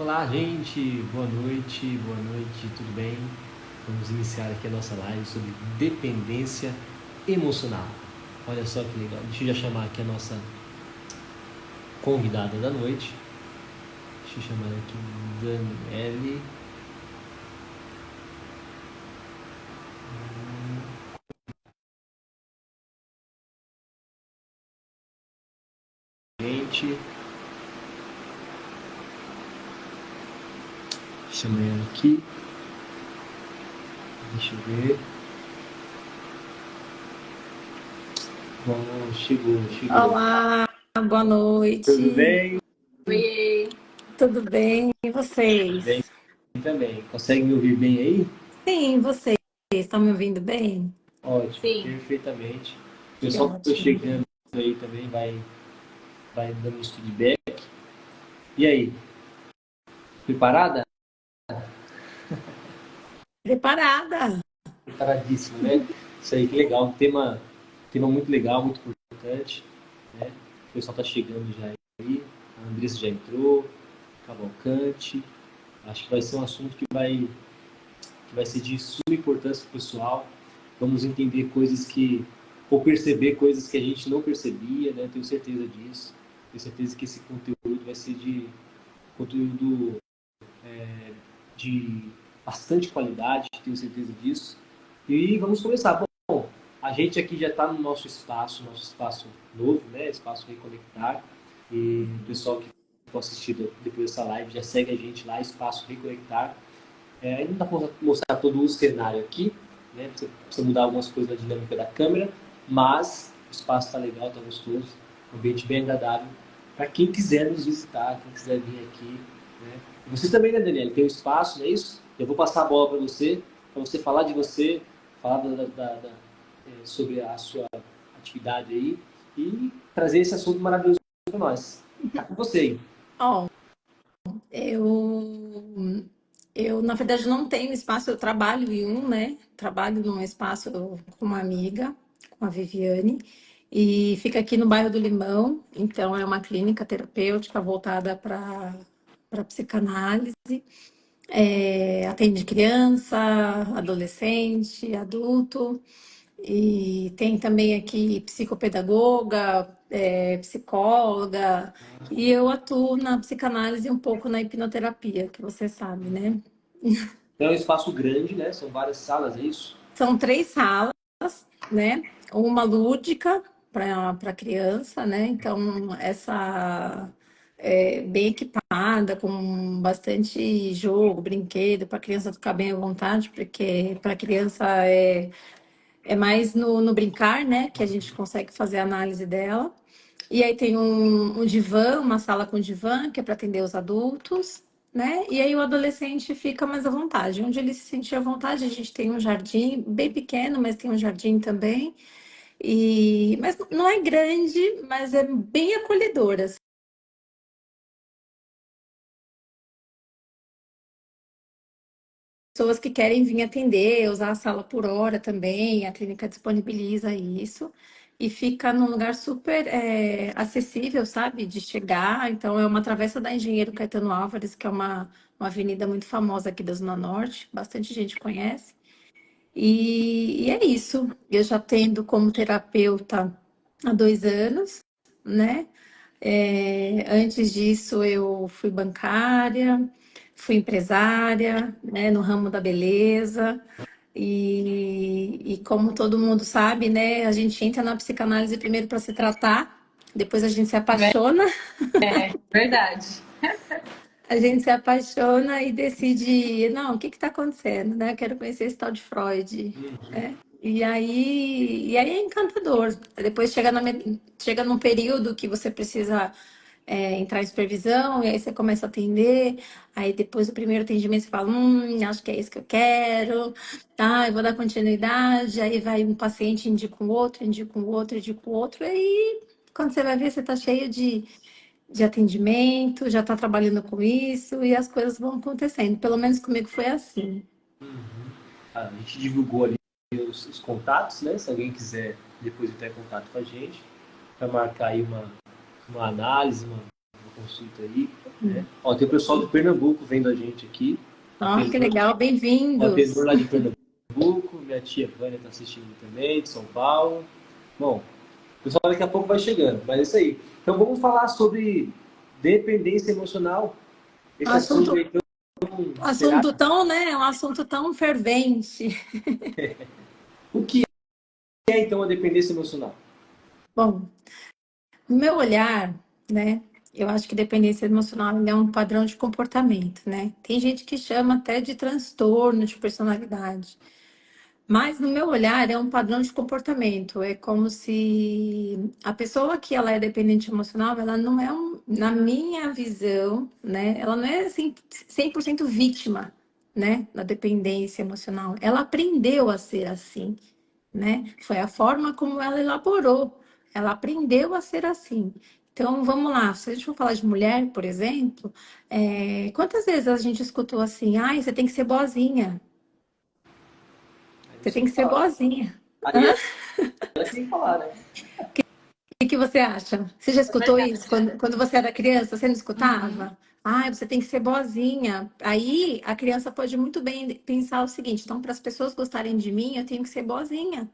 Olá, gente! Boa noite, tudo bem? Vamos iniciar aqui a nossa live sobre dependência emocional. Olha só que legal. Deixa eu já chamar aqui a nossa convidada da noite. Deixa eu chamar aqui Daniele. Gente. Chamei ela aqui. Deixa eu ver. Bom, chegou. Olá, boa noite. Tudo bem? Oi. Tudo bem? E vocês? Bem também. Consegue me ouvir bem aí? Sim, vocês estão me ouvindo bem? Ótimo, Sim. perfeitamente. O Que pessoal que está ótimo. chegando aí também vai dando uns feedback. E aí? Preparada? Preparada? Preparadíssimo, né? Isso aí, que legal. Tema muito legal, muito importante. Né? O pessoal está chegando já aí. A Andressa já entrou. Cavalcante. Acho que vai ser um assunto que vai ser de suma importância para o pessoal. Vamos entender ou perceber coisas que a gente não percebia, né? Tenho certeza disso. Tenho certeza que esse conteúdo vai ser de conteúdo de bastante qualidade, tenho certeza disso. E vamos começar. Bom, a gente aqui já está no nosso espaço novo, né? Espaço Reconectar. E o pessoal que for assistir depois dessa live já segue a gente lá, Espaço Reconectar. Ainda não dá para mostrar todo o cenário aqui, né? Precisa mudar algumas coisas na dinâmica da câmera, mas o espaço está legal, está gostoso, um ambiente bem agradável para quem quiser nos visitar, quem quiser vir aqui, né? E você também, né, Daniela? Tem um espaço, não é isso? Eu vou passar a bola para você falar de você, falar sobre a sua atividade aí e trazer esse assunto maravilhoso para nós. Tá com você aí. Ó, eu, na verdade, não tenho espaço, eu trabalho em um, né? Trabalho num espaço com uma amiga, com a Viviane, e fica aqui no bairro do Limão, então é uma clínica terapêutica voltada para psicanálise. Atende criança, adolescente, adulto, e tem também aqui psicopedagoga, psicóloga, e eu atuo na psicanálise e um pouco na hipnoterapia, que você sabe, né? Então é um espaço grande, né? São várias salas, é isso? São 3 salas, né? Uma lúdica para criança, né? Então, essa é bem equipada, com bastante jogo, brinquedo, para a criança ficar bem à vontade, porque para a criança é mais no brincar, né? Que a gente consegue fazer a análise dela. E aí tem um divã, uma sala com divã, que é para atender os adultos, né? E aí o adolescente fica mais à vontade. Onde ele se sentir à vontade, a gente tem um jardim bem pequeno, mas tem um jardim também. Mas não é grande, mas é bem acolhedor, assim. Pessoas que querem vir atender, usar a sala por hora também, a clínica disponibiliza isso. E fica num lugar super acessível, sabe? De chegar. Então, é uma travessa da Engenheiro Caetano Álvares, que é uma avenida muito famosa aqui da Zona Norte, bastante gente conhece. E é isso. Eu já tendo como terapeuta há 2 anos, né? Antes disso, eu fui bancária, fui empresária, né, no ramo da beleza. E como todo mundo sabe, né, a gente entra na psicanálise primeiro para se tratar, depois a gente se apaixona, Verdade. a gente se apaixona e decide, não, o que está acontecendo, né? Quero conhecer esse tal de Freud, né? E aí é encantador. Depois chega num período que você precisa entrar em supervisão, e aí você começa a atender, aí depois do primeiro atendimento você fala, acho que é isso que eu quero, tá, eu vou dar continuidade, aí vai um paciente, indica um outro, indica um outro, indica um outro, aí quando você vai ver, você tá cheio de atendimento, já está trabalhando com isso e as coisas vão acontecendo. Pelo menos comigo foi assim. A gente divulgou ali os contatos, né? Se alguém quiser depois entrar em contato com a gente, para marcar aí uma análise, uma consulta aí, né? Ó, tem o pessoal de Pernambuco vendo a gente aqui. Ó, que legal, Ó, a Tenor bem-vindos. lá de Pernambuco, minha tia Vânia está assistindo também, de São Paulo. Bom, o pessoal daqui a pouco vai chegando, mas é isso aí. Então vamos falar sobre dependência emocional. Esse assunto Assunto, aí, então, será? assunto tão, né? Um assunto tão fervente. O que é então a dependência emocional? Bom, no meu olhar, né? Eu acho que dependência emocional é um padrão de comportamento, né? Tem gente que chama até de transtorno de personalidade. Mas no meu olhar é um padrão de comportamento. É como se a pessoa que ela é dependente emocional, ela não é na minha visão, né? Ela não é assim 100% vítima, né, da dependência emocional. Ela aprendeu a ser assim, né? Foi a forma como ela elaborou. Ela aprendeu a ser assim. Então, vamos lá. Se a gente for falar de mulher, por exemplo, quantas vezes a gente escutou assim: ai, você tem que ser boazinha. Aí Você você tem que que ser fala. boazinha. Aí ela tem que falar, né? O que você acha? Você já É escutou verdade. isso? Quando você era criança, você não Uhum. escutava? Ah, você tem que ser boazinha. Aí a criança pode muito bem pensar o seguinte: então, para as pessoas gostarem de mim, eu tenho que ser boazinha.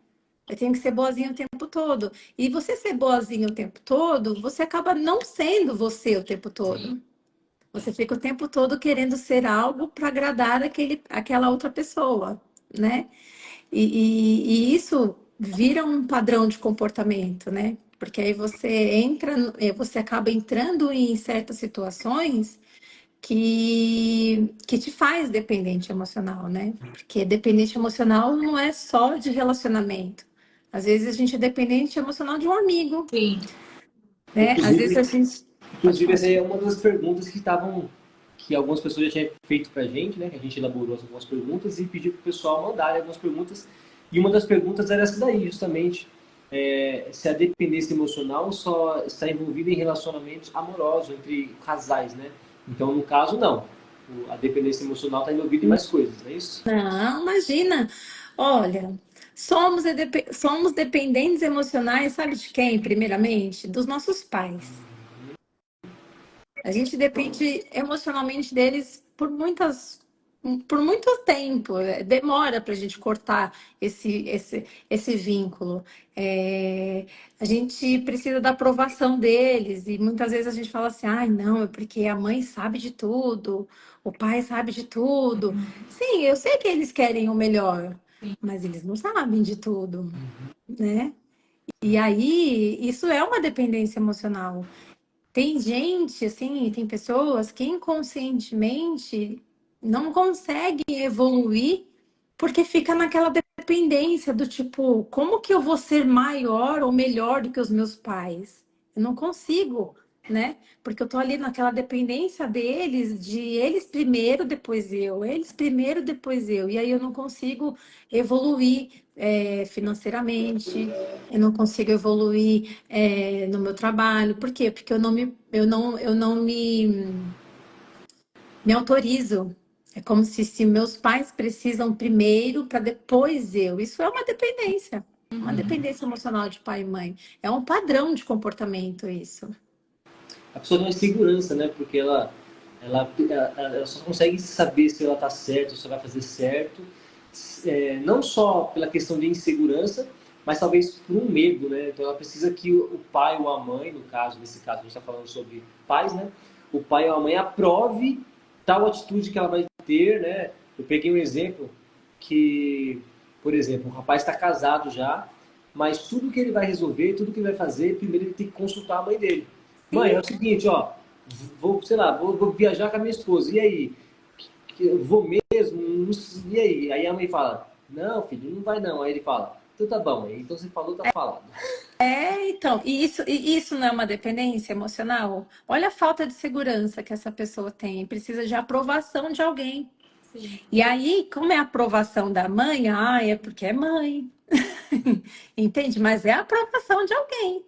Eu tenho que ser boazinha o tempo todo. E você ser boazinha o tempo todo, você acaba não sendo você o tempo todo. Você fica o tempo todo querendo ser algo para agradar aquela outra pessoa, né? E isso vira um padrão de comportamento, né? Porque aí você você acaba entrando em certas situações que te faz dependente emocional, né? Porque dependente emocional não é só de relacionamento. Às vezes a gente é dependente emocional de um amigo, Sim. né? Às vezes a Inclusive, gente. Pode inclusive, falar. essa é uma das perguntas que algumas pessoas já tinham feito pra gente, né? Que a gente elaborou algumas perguntas e pediu pro pessoal mandarem algumas perguntas. E uma das perguntas era essa daí, justamente. Se a dependência emocional só está envolvida em relacionamentos amorosos entre casais, né? Então, no caso, não. A dependência emocional está envolvida em mais coisas, não é isso? Não, imagina. Olha, somos dependentes emocionais, sabe de quem, primeiramente? Dos nossos pais. A gente depende emocionalmente deles por muito tempo. Demora para a gente cortar esse vínculo. É, a gente precisa da aprovação deles e muitas vezes a gente fala assim: ai, não, é porque a mãe sabe de tudo, o pai sabe de tudo. Sim, eu sei que eles querem o melhor, mas eles não sabem de tudo, né? E aí, isso é uma dependência emocional. Tem gente, assim, tem pessoas que inconscientemente não conseguem evoluir porque fica naquela dependência do tipo, como que eu vou ser maior ou melhor do que os meus pais? Eu não consigo, né? Porque eu tô ali naquela dependência deles, de eles primeiro, depois eu, eles primeiro, depois eu. E aí eu não consigo evoluir, financeiramente, eu não consigo evoluir no meu trabalho. Por quê? Porque eu não me autorizo. É como se meus pais precisam primeiro para depois eu. Isso é uma dependência emocional de pai e mãe. É um padrão de comportamento isso. A pessoa tem uma insegurança, né? Porque ela só consegue saber se ela está certa, se ela vai fazer certo, não só pela questão de insegurança, mas talvez por um medo, né? Então ela precisa que o pai ou a mãe, no caso, nesse caso a gente está falando sobre pais, né? O pai ou a mãe aprove tal atitude que ela vai ter, né? Eu peguei um exemplo que, por exemplo, o rapaz está casado já, mas tudo que ele vai resolver, tudo que ele vai fazer, primeiro ele tem que consultar a mãe dele. Mãe, é Sim, o seguinte, ó, vou, sei lá, vou viajar com a minha esposa, e aí? Eu vou mesmo? E aí? Aí a mãe fala, não, filho, não vai não. Aí ele fala, então tá bom, então você falou, tá falado. então, e isso não é uma dependência emocional? Olha a falta de segurança que essa pessoa tem. Precisa de aprovação de alguém. Sim. E aí, como é a aprovação da mãe? Ah, é porque é mãe. Entende? Mas é a aprovação de alguém,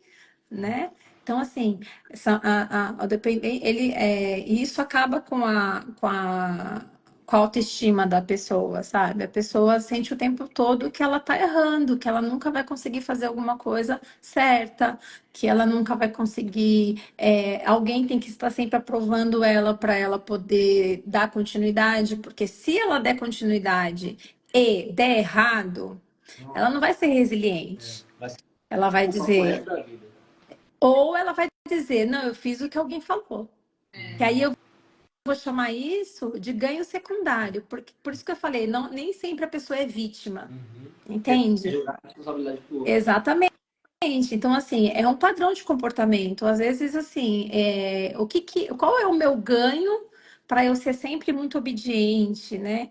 né? Então, assim, o dependente, isso acaba com com a autoestima da pessoa, sabe? A pessoa sente o tempo todo que ela tá errando, que ela nunca vai conseguir fazer alguma coisa certa, que ela nunca vai conseguir. Alguém tem que estar sempre aprovando ela para ela poder dar continuidade, porque se ela der continuidade e der errado, ela não vai ser resiliente. Vai ser Ela vai o resto dizer, da vida. ou ela vai dizer, não, eu fiz o que alguém falou. Que aí eu vou chamar isso de ganho secundário, porque por isso que eu falei, não, nem sempre a pessoa é vítima, entende? Jogar a responsabilidade pro outro. Exatamente. Então, assim, é um padrão de comportamento. Às vezes, assim, qual é o meu ganho para eu ser sempre muito obediente, né?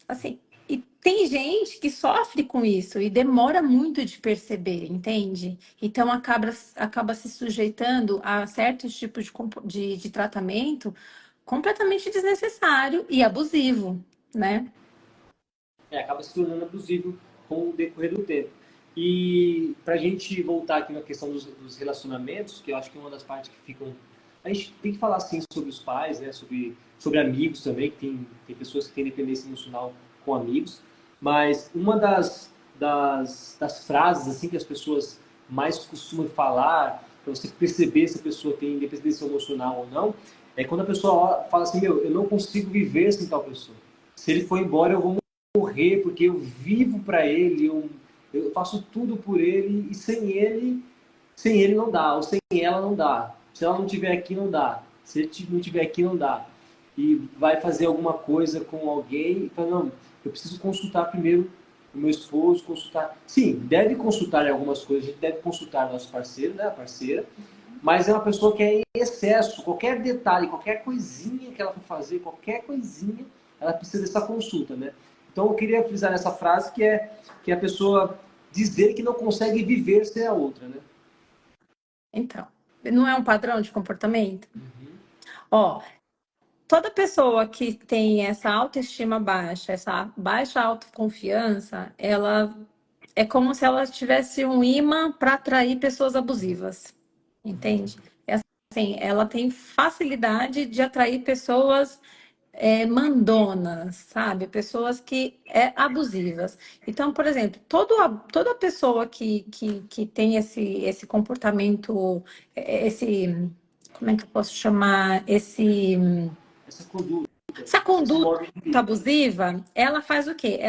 Assim, e tem gente que sofre com isso e demora muito de perceber, entende? Então acaba se sujeitando a certos tipos de tratamento completamente desnecessário e abusivo, né? Acaba se tornando abusivo com o decorrer do tempo. E para a gente voltar aqui na questão dos relacionamentos, que eu acho que é uma das partes que ficam. A gente tem que falar sim sobre os pais, né? Sobre amigos também, que tem pessoas que têm dependência emocional com amigos. Mas uma das frases assim que as pessoas mais costumam falar, para você perceber se a pessoa tem dependência emocional ou não, é quando a pessoa fala assim: meu, eu não consigo viver sem tal pessoa. Se ele for embora, eu vou morrer, porque eu vivo para ele, eu faço tudo por ele, e sem ele não dá, ou sem ela não dá. Se ela não estiver aqui, não dá. Se ele não estiver aqui, não dá. E vai fazer alguma coisa com alguém e fala, não, eu preciso consultar primeiro o meu esposo, consultar. Sim, deve consultar em algumas coisas, a gente deve consultar nosso parceiro, né, a parceira, mas é uma pessoa que é em excesso, qualquer detalhe, qualquer coisinha que ela for fazer, qualquer coisinha, ela precisa dessa consulta, né? Então eu queria frisar nessa frase que é a pessoa dizer que não consegue viver sem a outra, né? Então, não é um padrão de comportamento? Ó, toda pessoa que tem essa autoestima baixa, essa baixa autoconfiança, ela é como se ela tivesse um imã para atrair pessoas abusivas, entende? É assim, ela tem facilidade de atrair pessoas mandonas, sabe? Pessoas que abusivas. Então, por exemplo, toda pessoa que tem esse comportamento, esse, como é que eu posso chamar? Essa conduta, Essa esse conduta modo de vida. abusiva, ela faz o quê?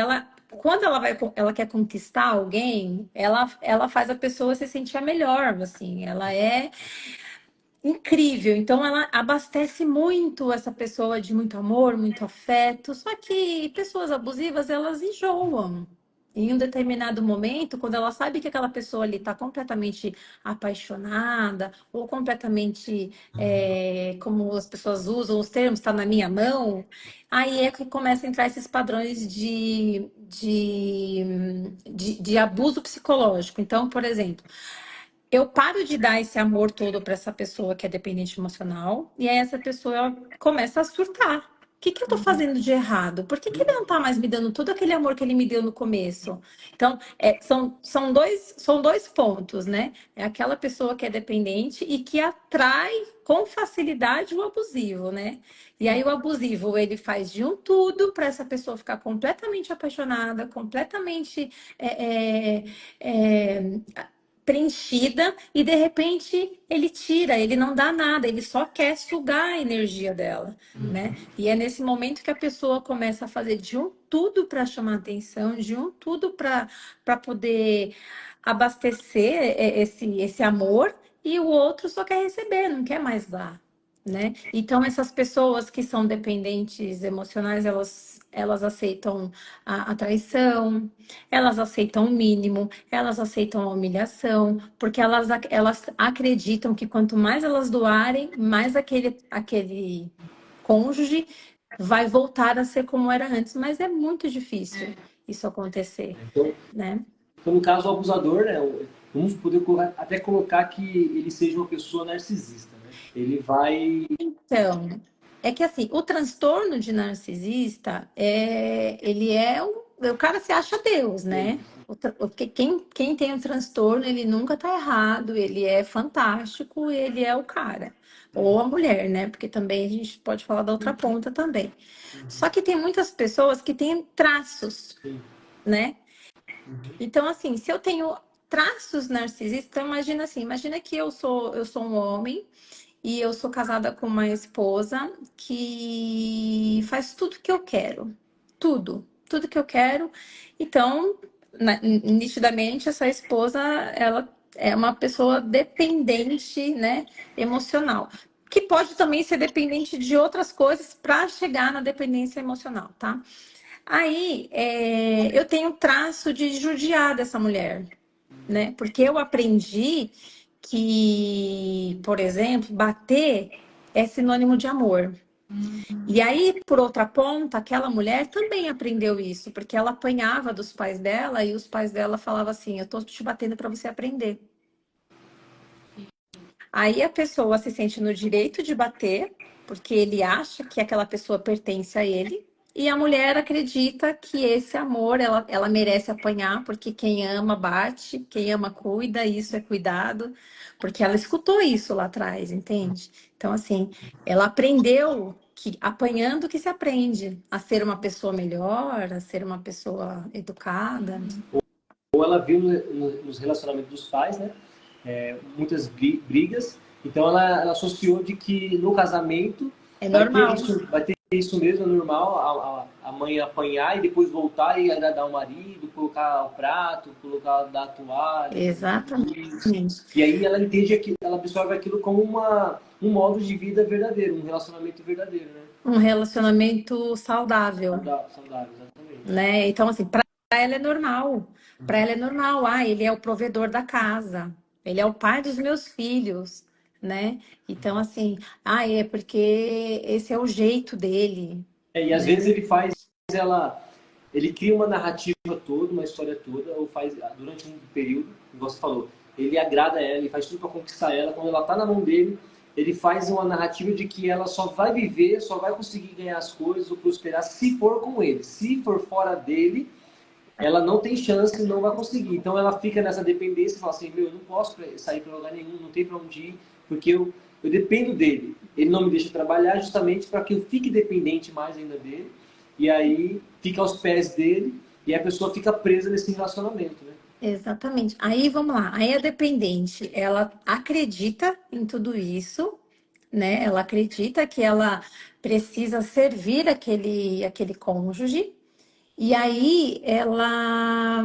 Quando ela quer conquistar alguém, ela faz a pessoa se sentir a melhor, assim, ela é incrível. Então, ela abastece muito essa pessoa de muito amor, muito afeto. Só que pessoas abusivas, elas enjoam. Em um determinado momento, quando ela sabe que aquela pessoa ali está completamente apaixonada, ou completamente, como as pessoas usam os termos, está na minha mão, aí é que começa a entrar esses padrões de abuso psicológico. Então, por exemplo, eu paro de dar esse amor todo para essa pessoa que é dependente emocional, e aí essa pessoa começa a surtar. O que eu tô fazendo de errado? Por que ele não tá mais me dando todo aquele amor que ele me deu no começo? Então, são dois pontos, né? É aquela pessoa que é dependente e que atrai com facilidade o abusivo, né? E aí o abusivo, ele faz de um tudo para essa pessoa ficar completamente apaixonada, completamente é, preenchida e de repente ele tira, ele não dá nada, ele só quer sugar a energia dela, né? E é nesse momento que a pessoa começa a fazer de um tudo para chamar atenção, de um tudo para poder abastecer esse amor e o outro só quer receber, não quer mais dar. Né? Então, essas pessoas que são dependentes emocionais, elas aceitam a traição, elas aceitam o mínimo, elas aceitam a humilhação, porque elas acreditam que quanto mais elas doarem, mais aquele cônjuge vai voltar a ser como era antes. Mas é muito difícil isso acontecer, Então, né? no caso, o abusador, né, vamos poder até colocar que ele seja uma pessoa narcisista, né? Ele vai... Então, é que assim, o transtorno de narcisista ele o cara se acha Deus, né? Porque quem tem o transtorno, ele nunca tá errado, ele é fantástico, ele é o cara. ou a mulher, né? Porque também a gente pode falar da outra ponta também. Só que tem muitas pessoas que têm traços, Sim. né? Uhum. Então, assim, se eu tenho traços narcisistas, então imagina assim, imagina que eu sou um homem e eu sou casada com uma esposa que faz tudo que eu quero. Tudo que eu quero. Então, nitidamente, essa esposa, ela é uma pessoa dependente, né, emocional. Que pode também ser dependente de outras coisas para chegar na dependência emocional, tá? Aí, eu tenho traço de judiar dessa mulher, né? Porque eu aprendi que, por exemplo, bater é sinônimo de amor. E aí, por outra ponta, aquela mulher também aprendeu isso, porque ela apanhava dos pais dela e os pais dela falavam assim: eu tô te batendo para você aprender. Aí a pessoa se sente no direito de bater, porque ele acha que aquela pessoa pertence a ele. E a mulher acredita que esse amor, ela merece apanhar, porque quem ama bate, quem ama cuida, e isso é cuidado, porque ela escutou isso lá atrás, entende? Então, assim, ela aprendeu que apanhando que se aprende a ser uma pessoa melhor, a ser uma pessoa educada. Ou ela viu nos relacionamentos dos pais, né? Muitas brigas. Então ela associou de que no casamento É normal. vai ter isso mesmo, é normal, a mãe apanhar e depois voltar e agradar o marido, colocar o prato, dar a toalha. Exatamente. E aí ela entende aquilo, ela absorve aquilo como um modo de vida verdadeiro, um relacionamento verdadeiro, né? Um relacionamento saudável. Saudável, exatamente. Né? Então, assim, para ela é normal. Para ela é normal. Ah, ele é o provedor da casa. Ele é o pai dos meus filhos, né? Então, assim, é porque esse é o jeito dele, E às né? vezes ele cria uma narrativa toda, uma história toda, ou faz durante um período, como você falou, ele agrada ela, ele faz tudo para conquistar ela. Quando ela tá na mão dele, ele faz uma narrativa de que ela só vai viver, só vai conseguir ganhar as coisas ou prosperar se for com ele. Se for fora dele, ela não tem chance, não vai conseguir. Então ela fica nessa dependência e fala assim: meu, eu não posso sair para lugar nenhum, não tem para onde ir, porque eu dependo dele. Ele não me deixa trabalhar justamente para que eu fique dependente mais ainda dele. E aí fica aos pés dele e a pessoa fica presa nesse relacionamento, né? Exatamente. Aí vamos lá. Aí a dependente, ela acredita em tudo isso, né? Ela acredita que ela precisa servir aquele cônjuge. E aí ela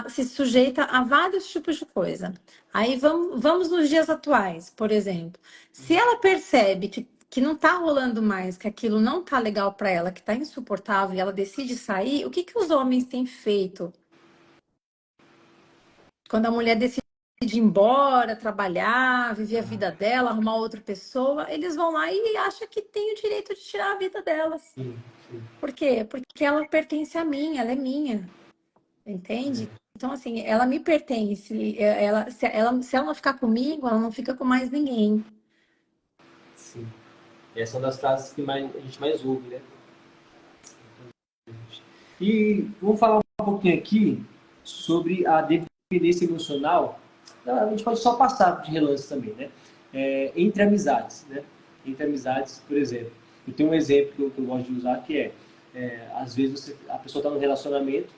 se sujeita a vários tipos de coisa. Aí vamos nos dias atuais, por exemplo. Se ela percebe que não tá rolando mais, que aquilo não tá legal para ela, que tá insuportável e ela decide sair, o que que os homens têm feito? Quando a mulher decide ir embora, trabalhar, viver a vida dela, arrumar outra pessoa, eles vão lá e acham que tem o direito de tirar a vida delas. Sim, sim. Por quê? Porque ela pertence a mim, ela é minha. Entende? Então, assim, ela me pertence. Se ela não ficar comigo, ela não fica com mais ninguém. Sim. Essa é uma das frases que a gente mais ouve, né? E vamos falar um pouquinho aqui sobre a dependência emocional. A gente pode só passar de relance também, né? Entre amizades, né? Entre amizades, por exemplo. Eu tenho um exemplo que eu gosto de usar que às vezes a pessoa está num relacionamento,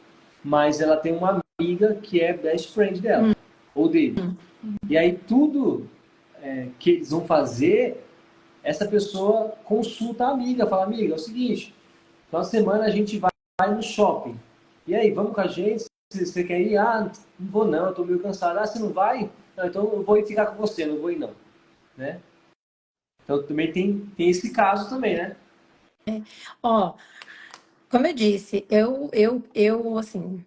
mas ela tem uma amiga que é best friend dela, ou dele. E aí tudo que eles vão fazer, essa pessoa consulta a amiga, fala: amiga, é o seguinte, na semana a gente vai no shopping. E aí, vamos com a gente? Se você quer ir? Ah, não vou não, eu tô meio cansado. Ah, você não vai? Não, então eu vou ficar com você, não vou ir não. Né? Então também tem esse caso também, né? Ó, como eu disse, assim,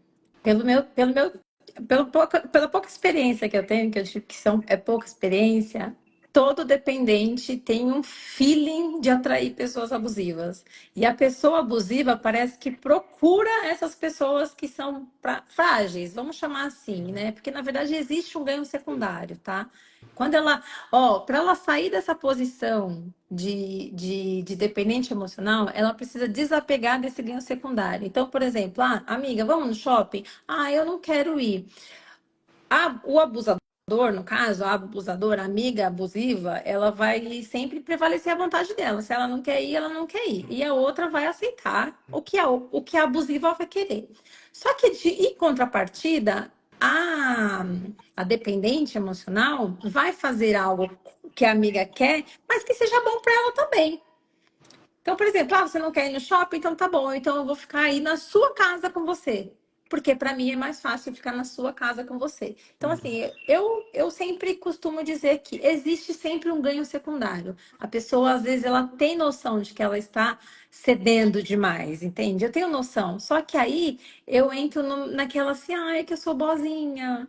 pela pouca experiência que eu tenho, que eu digo que é pouca experiência, todo dependente tem um feeling de atrair pessoas abusivas. E a pessoa abusiva parece que procura essas pessoas que são frágeis, vamos chamar assim, né? Porque na verdade existe um ganho secundário, tá? Quando para ela sair dessa posição de dependente emocional, ela precisa desapegar desse ganho secundário. Então, por exemplo, amiga, vamos no shopping? Ah, eu não quero ir. O abusador no caso, a abusadora, a amiga abusiva, ela vai sempre prevalecer a vontade dela. Se ela não quer ir, ela não quer ir. E a outra vai aceitar o que a abusiva vai querer. Só que, em contrapartida, a dependente emocional vai fazer algo que a amiga quer, mas que seja bom para ela também. Então, por exemplo, você não quer ir no shopping? Então tá bom, então eu vou ficar aí na sua casa com você. Porque para mim é mais fácil ficar na sua casa com você. Então, assim, eu sempre costumo dizer que existe sempre um ganho secundário. A pessoa, às vezes, ela tem noção de que ela está cedendo demais, entende? Eu tenho noção. Só que aí eu entro naquela assim, é que eu sou boazinha.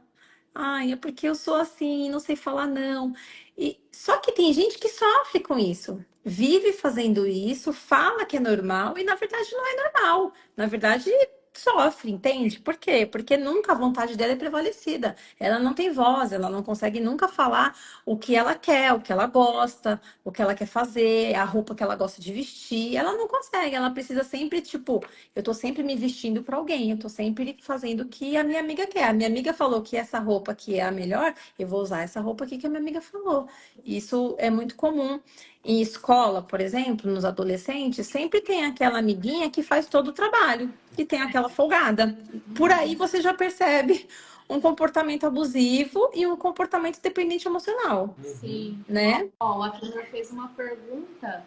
Ai, é porque eu sou assim, não sei falar não. E só que tem gente que sofre com isso, vive fazendo isso, fala que é normal e na verdade não é normal. Na verdade, sofre, entende? Por quê? Porque nunca a vontade dela é prevalecida. Ela não tem voz, ela não consegue nunca falar o que ela quer, o que ela gosta, o que ela quer fazer, a roupa que ela gosta de vestir. Ela não consegue, ela precisa sempre, tipo, eu tô sempre me vestindo para alguém, eu tô sempre fazendo o que a minha amiga quer. A minha amiga falou que essa roupa aqui é a melhor, eu vou usar essa roupa aqui que a minha amiga falou. Isso é muito comum. Em escola, por exemplo, nos adolescentes, sempre tem aquela amiguinha que faz todo o trabalho, que tem aquela folgada. Por aí você já percebe um comportamento abusivo e um comportamento dependente emocional, Sim. né? Ó, a Kendra fez uma pergunta.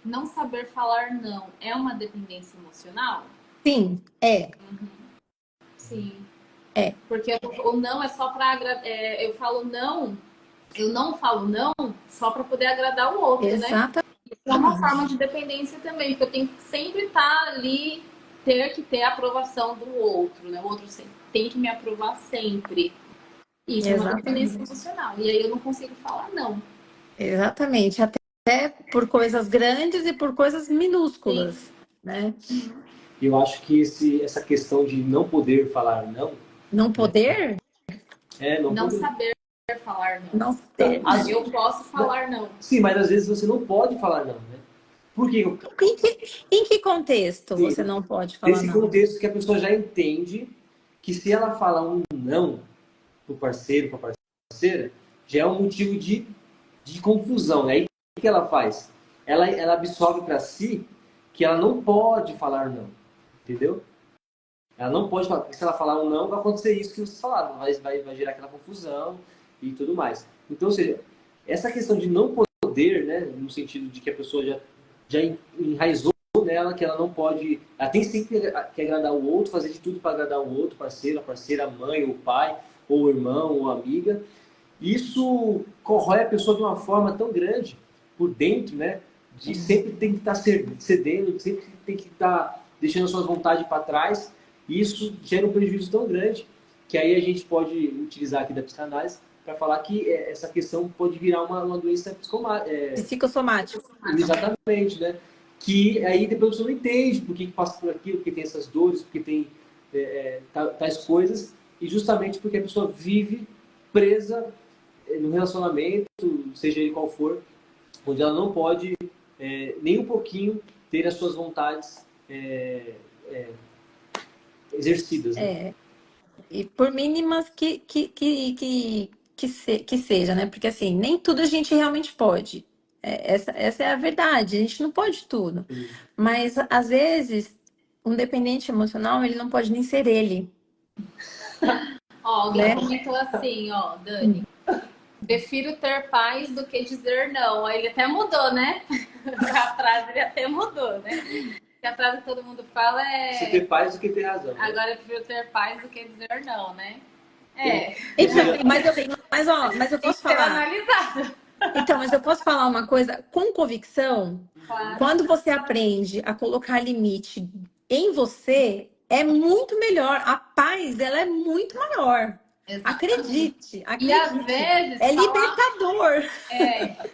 Não saber falar não é uma dependência emocional? Sim, é. Sim. É. Porque o não é só para eu falo não, eu não falo não só para poder agradar o outro, né? Exatamente. Isso é uma forma de dependência também, porque eu tenho que sempre estar ali, ter que ter a aprovação do outro, né? O outro tem que me aprovar sempre. Isso é uma dependência emocional. E aí eu não consigo falar não. Exatamente. Até por coisas grandes e por coisas minúsculas, né? Eu acho que essa questão de não poder falar não, Não poder, Não poder. saber falar não. não ter. Eu posso falar não. Sim, mas às vezes você não pode falar não, né? Por quê? Em que contexto Sim, você não pode falar nesse não? contexto que a pessoa já entende que se ela falar um não pro parceiro, pra parceira, já é um motivo de confusão. Aí o que ela faz? Ela absorve para si que ela não pode falar não, entendeu? Ela não pode falar, porque se ela falar um não, vai acontecer isso que vocês falaram, vai gerar aquela confusão e tudo mais. Então, ou seja, essa questão de não poder, né, no sentido de que a pessoa já enraizou nela que ela não pode, ela tem sempre que agradar o outro, fazer de tudo para agradar o outro, parceiro, a parceira, a mãe, o pai, ou o irmão, ou a amiga. Isso corrói a pessoa de uma forma tão grande por dentro, né, de sempre tem que estar cedendo, sempre tem que estar deixando suas vontades para trás. E isso gera um prejuízo tão grande que aí a gente pode utilizar aqui da psicanálise para falar que essa questão pode virar uma doença Psicossomático. exatamente, né? Que aí depois a pessoa não entende por que passa por aquilo, porque tem essas dores, porque tem tais coisas, e justamente porque a pessoa vive presa no relacionamento, seja ele qual for, onde ela não pode nem um pouquinho ter as suas vontades exercidas. Né? E por mínimas que seja, né? Porque assim, nem tudo a gente realmente pode. Essa é a verdade, a gente não pode tudo. Mas às vezes, um dependente emocional, ele não pode nem ser ele. Ó, alguém Né? comentou assim, ó, Dani. Prefiro ter paz do que dizer não. Aí ele até mudou, né? A frase ele até mudou, né? Porque a frase que todo mundo fala Se ter paz do que ter razão. Né? Agora eu prefiro ter paz do que dizer não, né? Então, mas eu posso falar. Analisado. Então, mas eu posso falar uma coisa com convicção? Claro. Quando você aprende a colocar limite em você, é muito melhor. A paz, ela é muito maior. Acredite, acredite. E às vezes é libertador.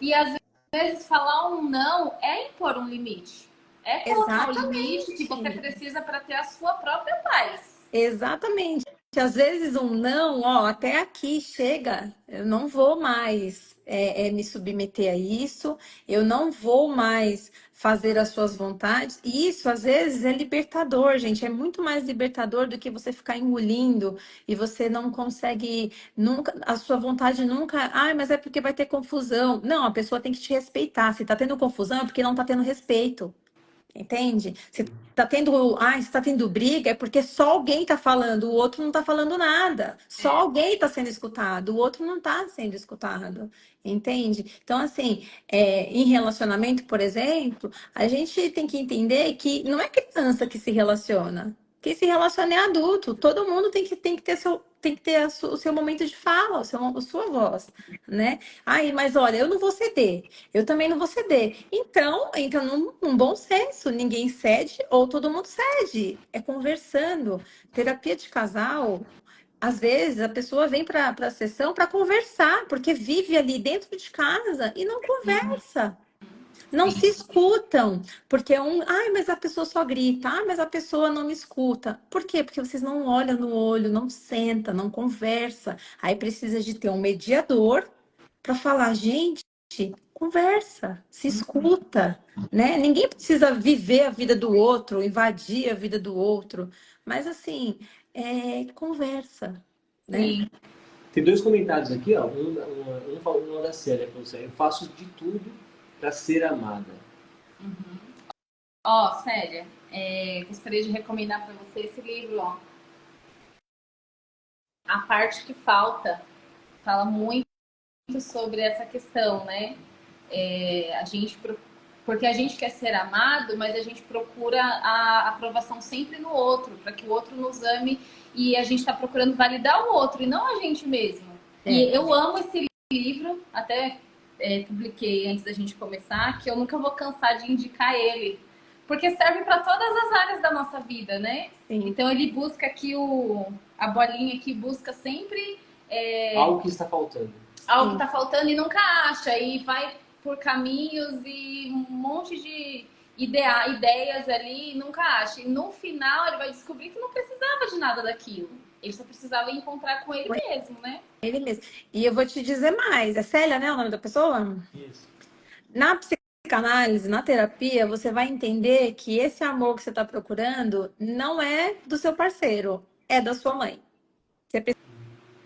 E às vezes falar um não é impor um limite. É colocar um limite que você precisa para ter a sua própria paz. Exatamente. às vezes um não, ó, até aqui chega, eu não vou mais me submeter a isso, eu não vou mais fazer as suas vontades. E isso, às vezes, é libertador, gente, é muito mais libertador do que você ficar engolindo e você não consegue nunca, a sua vontade nunca, ai, mas é porque vai ter confusão. Não, a pessoa tem que te respeitar. Se tá tendo confusão é porque não tá tendo respeito. Entende? Se tá tendo briga, é porque só alguém tá falando, o outro não tá falando nada. Só alguém tá sendo escutado, o outro não tá sendo escutado. Entende? Então, assim, em relacionamento, por exemplo, a gente tem que entender que não é criança que se relaciona. Quem se relaciona é adulto. Todo mundo tem que ter o seu momento de fala, a sua voz, né? Ai, mas olha, eu não vou ceder. Eu também não vou ceder. Então, entra num bom senso. Ninguém cede ou todo mundo cede. É conversando. Terapia de casal, às vezes a pessoa vem para a sessão para conversar, porque vive ali dentro de casa e não conversa. Não se escutam, porque ai, mas a pessoa só grita, mas a pessoa não me escuta. Por quê? Porque vocês não olham no olho, não sentam, não conversa. Aí precisa de ter um mediador para falar, gente, conversa, se escuta, né? Ninguém precisa viver a vida do outro, invadir a vida do outro, mas assim, conversa, né? Sim. Tem dois comentários aqui, ó. Um falou uma da Célia, falou assim, eu faço de tudo para ser amada. Ó, Célia, gostaria de recomendar para você esse livro, ó. A Parte que Falta. Fala muito sobre essa questão, né? Porque a gente quer ser amado, mas a gente procura a aprovação sempre no outro, para que o outro nos ame, e a gente está procurando validar o outro e não a gente mesmo. E eu amo esse livro, até publiquei antes da gente começar, que eu nunca vou cansar de indicar ele, porque serve para todas as áreas da nossa vida, né? Sim. Então ele busca aqui a bolinha que busca sempre algo que está faltando. Algo que está faltando e nunca acha, e vai por caminhos e um monte de ideias ali e nunca acha. E no final ele vai descobrir que não precisava de nada daquilo. Ele só precisava encontrar com ele mesmo, né? Ele mesmo. E eu vou te dizer mais. É Célia, né, o nome da pessoa? Isso. Na psicanálise, na terapia, você vai entender que esse amor que você está procurando não é do seu parceiro, é da sua mãe. Você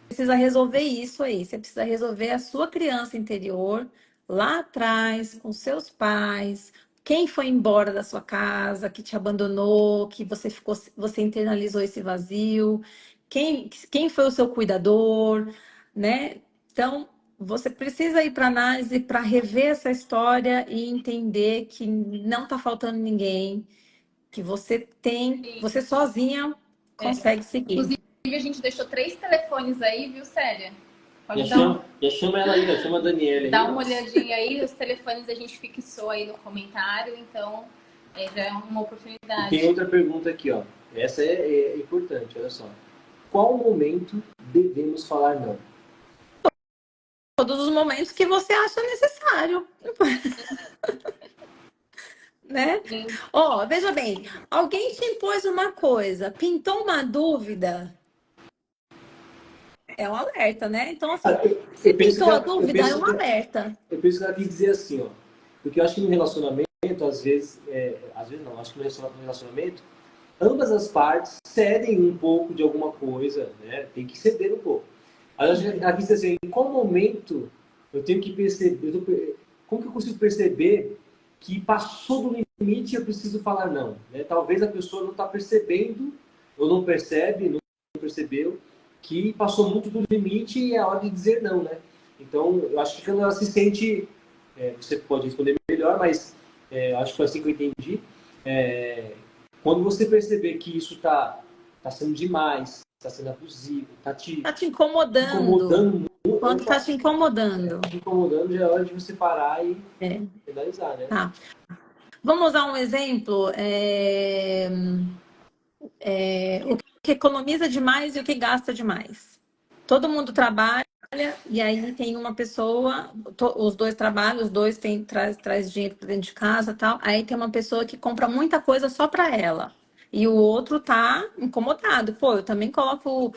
precisa resolver isso aí. Você precisa resolver a sua criança interior lá atrás, com seus pais. Quem foi embora da sua casa, que te abandonou, que você internalizou esse vazio. Quem foi o seu cuidador, né? Então, você precisa ir para análise para rever essa história e entender que não está faltando ninguém, que você sozinha consegue seguir. Inclusive, a gente deixou 3 telefones aí, viu, Célia? Pode Já chama ela aí, chama a Daniela aí. Dá uma olhadinha aí, os telefones a gente fixou aí no comentário, então já é uma oportunidade. E tem outra pergunta aqui, ó. Essa é importante, olha só. Qual momento devemos falar não? Todos os momentos que você acha necessário. Né? Ó, veja bem, alguém te impôs uma coisa, pintou uma dúvida, é um alerta, né? Então, assim, se pintou a dúvida, é um alerta. Eu penso que ela quis dizer assim, ó. Porque eu acho que no relacionamento, às vezes não, acho que no relacionamento, ambas as partes cedem um pouco de alguma coisa, né? Tem que ceder um pouco. Ela quis dizer assim, em qual momento eu tenho que perceber, como que eu consigo perceber que passou do limite e eu preciso falar não, né? Talvez a pessoa não está percebendo, ou não percebe, não percebeu, que passou muito do limite e é hora de dizer não, né? Então, eu acho que quando ela se sente, você pode responder melhor, mas acho que foi assim que eu entendi, quando você perceber que isso tá sendo demais, está sendo abusivo, tá te incomodando muito. Quando está te incomodando. Te incomodando, já é hora de você parar e finalizar, né? Tá. Vamos usar um exemplo. O que economiza demais e o que gasta demais. Todo mundo trabalha e aí tem uma pessoa, os dois trabalham, os dois traz dinheiro para dentro de casa, tal. Aí tem uma pessoa que compra muita coisa só para ela e o outro tá incomodado. Pô, eu também coloco,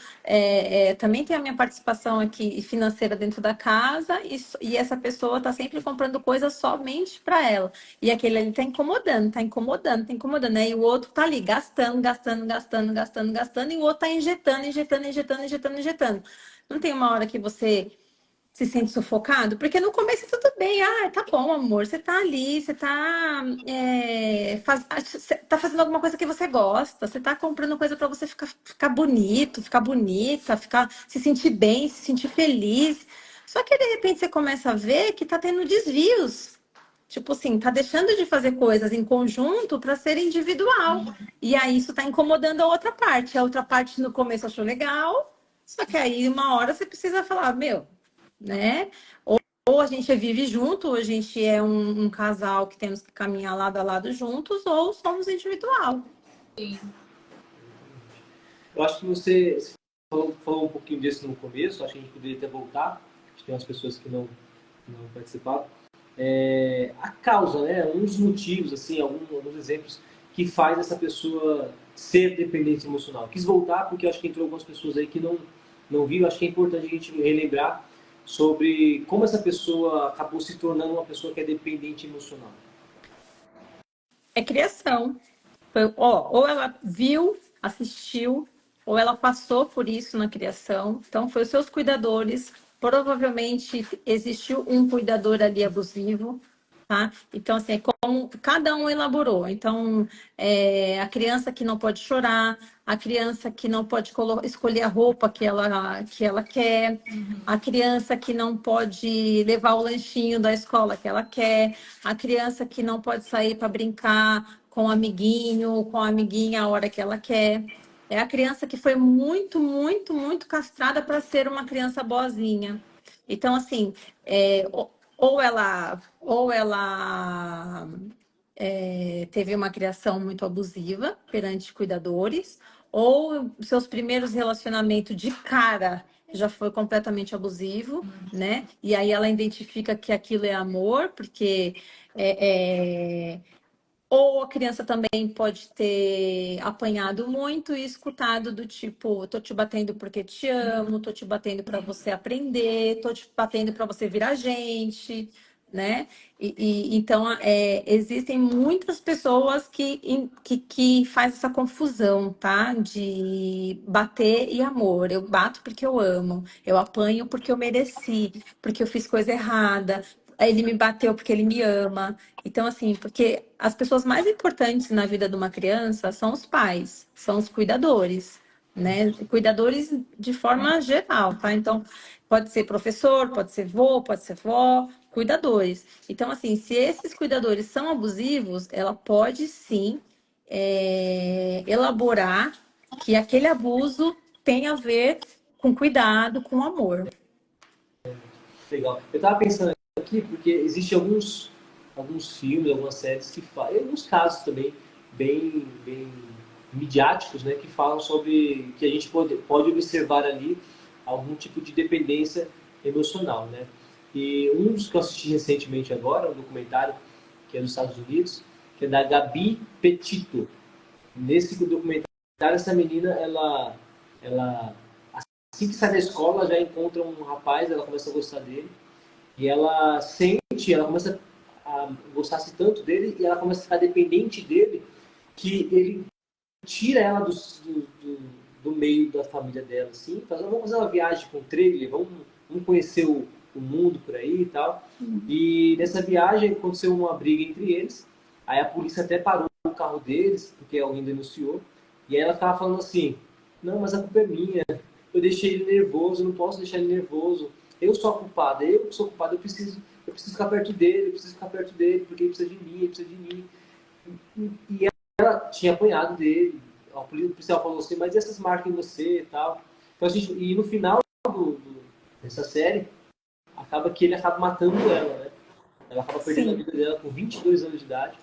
também tem a minha participação aqui financeira dentro da casa e essa pessoa tá sempre comprando coisas somente para ela. E aquele ali tá incomodando, tá incomodando, tá incomodando. Aí o outro tá ali gastando, gastando, gastando, gastando, gastando, e o outro tá injetando, injetando, injetando, injetando, injetando. Não tem uma hora que você se sente sufocado? Porque no começo tudo bem. Ah, tá bom, amor. Você tá ali, você tá, você tá fazendo alguma coisa que você gosta. Você tá comprando coisa para você ficar bonito, ficar bonita, se sentir bem, se sentir feliz. Só que de repente você começa a ver que tá tendo desvios. Tipo assim, tá deixando de fazer coisas em conjunto para ser individual. E aí isso tá incomodando a outra parte. A outra parte no começo achou legal, só que aí uma hora você precisa falar, meu, né? Ou a gente vive junto, ou a gente é um casal que temos que caminhar lado a lado juntos, ou somos individual. Sim. Eu acho que você falou um pouquinho disso no começo, acho que a gente poderia até voltar, acho que tem umas pessoas que não participaram. A causa, né? Um dos motivos, assim, alguns exemplos que faz essa pessoa ser dependente emocional. Quis voltar porque acho que entrou algumas pessoas aí que não viram, acho que é importante a gente relembrar sobre como essa pessoa acabou se tornando uma pessoa que é dependente emocional. É criação. Ou ela viu, assistiu, ou ela passou por isso na criação. Então, foi os seus cuidadores. Provavelmente existiu um cuidador ali abusivo, tá? Então, assim, é como cada um elaborou. Então, a criança que não pode chorar, a criança que não pode escolher a roupa que ela quer, a criança que não pode levar o lanchinho da escola que ela quer, a criança que não pode sair para brincar com o amiguinho, com a amiguinha a hora que ela quer. É a criança que foi muito, muito, muito castrada para ser uma criança boazinha. Então, assim, ou ela teve uma criação muito abusiva perante cuidadores, ou seus primeiros relacionamentos de cara já foi completamente abusivo, né? E aí ela identifica que aquilo é amor, porque ou a criança também pode ter apanhado muito e escutado do tipo, tô te batendo porque te amo, tô te batendo para você aprender, tô te batendo para você virar gente, né? Então, existem muitas pessoas que faz essa confusão, tá? De bater e amor. Eu bato porque eu amo, eu apanho porque eu mereci, porque eu fiz coisa errada, aí ele me bateu porque ele me ama. Então, assim, porque as pessoas mais importantes na vida de uma criança são os pais, são os cuidadores, né? Cuidadores de forma geral, tá? Então, pode ser professor, pode ser vô, pode ser vó, cuidadores. Então, assim, se esses cuidadores são abusivos, ela pode sim elaborar que aquele abuso tem a ver com cuidado, com amor. Legal. Eu estava pensando aqui porque existem alguns filmes, algumas séries que falam, alguns casos também bem midiáticos, né, que falam sobre que a gente pode observar ali algum tipo de dependência emocional, né? E um dos que eu assisti recentemente agora, um documentário que é dos Estados Unidos, que é da Gabi Petito. Nesse documentário, essa menina, ela assim que sai da escola, já encontra um rapaz, ela começa a gostar dele, e ela começa a gostar-se tanto dele, e ela começa a ficar dependente dele, que ele tira ela do meio da família dela, assim, vamos fazer uma viagem com o trailer, vamos conhecer o mundo por aí e tal. E nessa viagem aconteceu uma briga entre eles, aí a polícia até parou o carro deles, porque alguém denunciou, e aí ela ficava falando assim, não, mas a culpa é minha, eu deixei ele nervoso, eu não posso deixar ele nervoso, eu sou a culpada, eu preciso ficar perto dele, porque ele precisa de mim, ele precisa de mim. E ela tinha apanhado dele, o policial falou assim, mas e essas marcas em você e tal? Então, e no final dessa série, acaba que ele acaba matando ela, né? Ela acaba perdendo a Sim. vida dela com 22 anos de idade.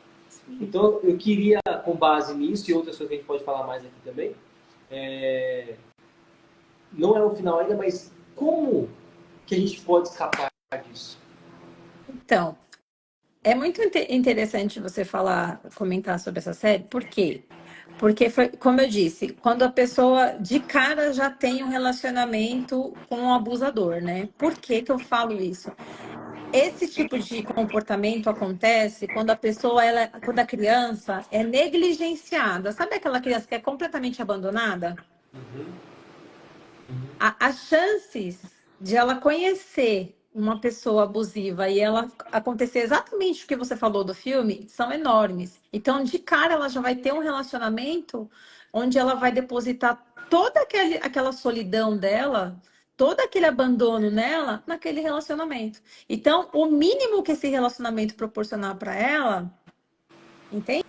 Então, eu queria, com base nisso e outras coisas que a gente pode falar mais aqui também, não é o final ainda, mas como que a gente pode escapar disso? Então, é muito interessante você comentar sobre essa série, por quê? Porque foi, como eu disse, quando a pessoa de cara já tem um relacionamento com um abusador, né? Por que que eu falo isso? Esse tipo de comportamento acontece quando a pessoa, quando a criança é negligenciada. Sabe aquela criança que é completamente abandonada? Uhum. Uhum. As chances de ela conhecer uma pessoa abusiva e ela acontecer exatamente o que você falou do filme são enormes. Então, de cara, ela já vai ter um relacionamento onde ela vai depositar toda aquela solidão dela, todo aquele abandono nela, naquele relacionamento. Então, o mínimo que esse relacionamento proporcionar para ela, entende?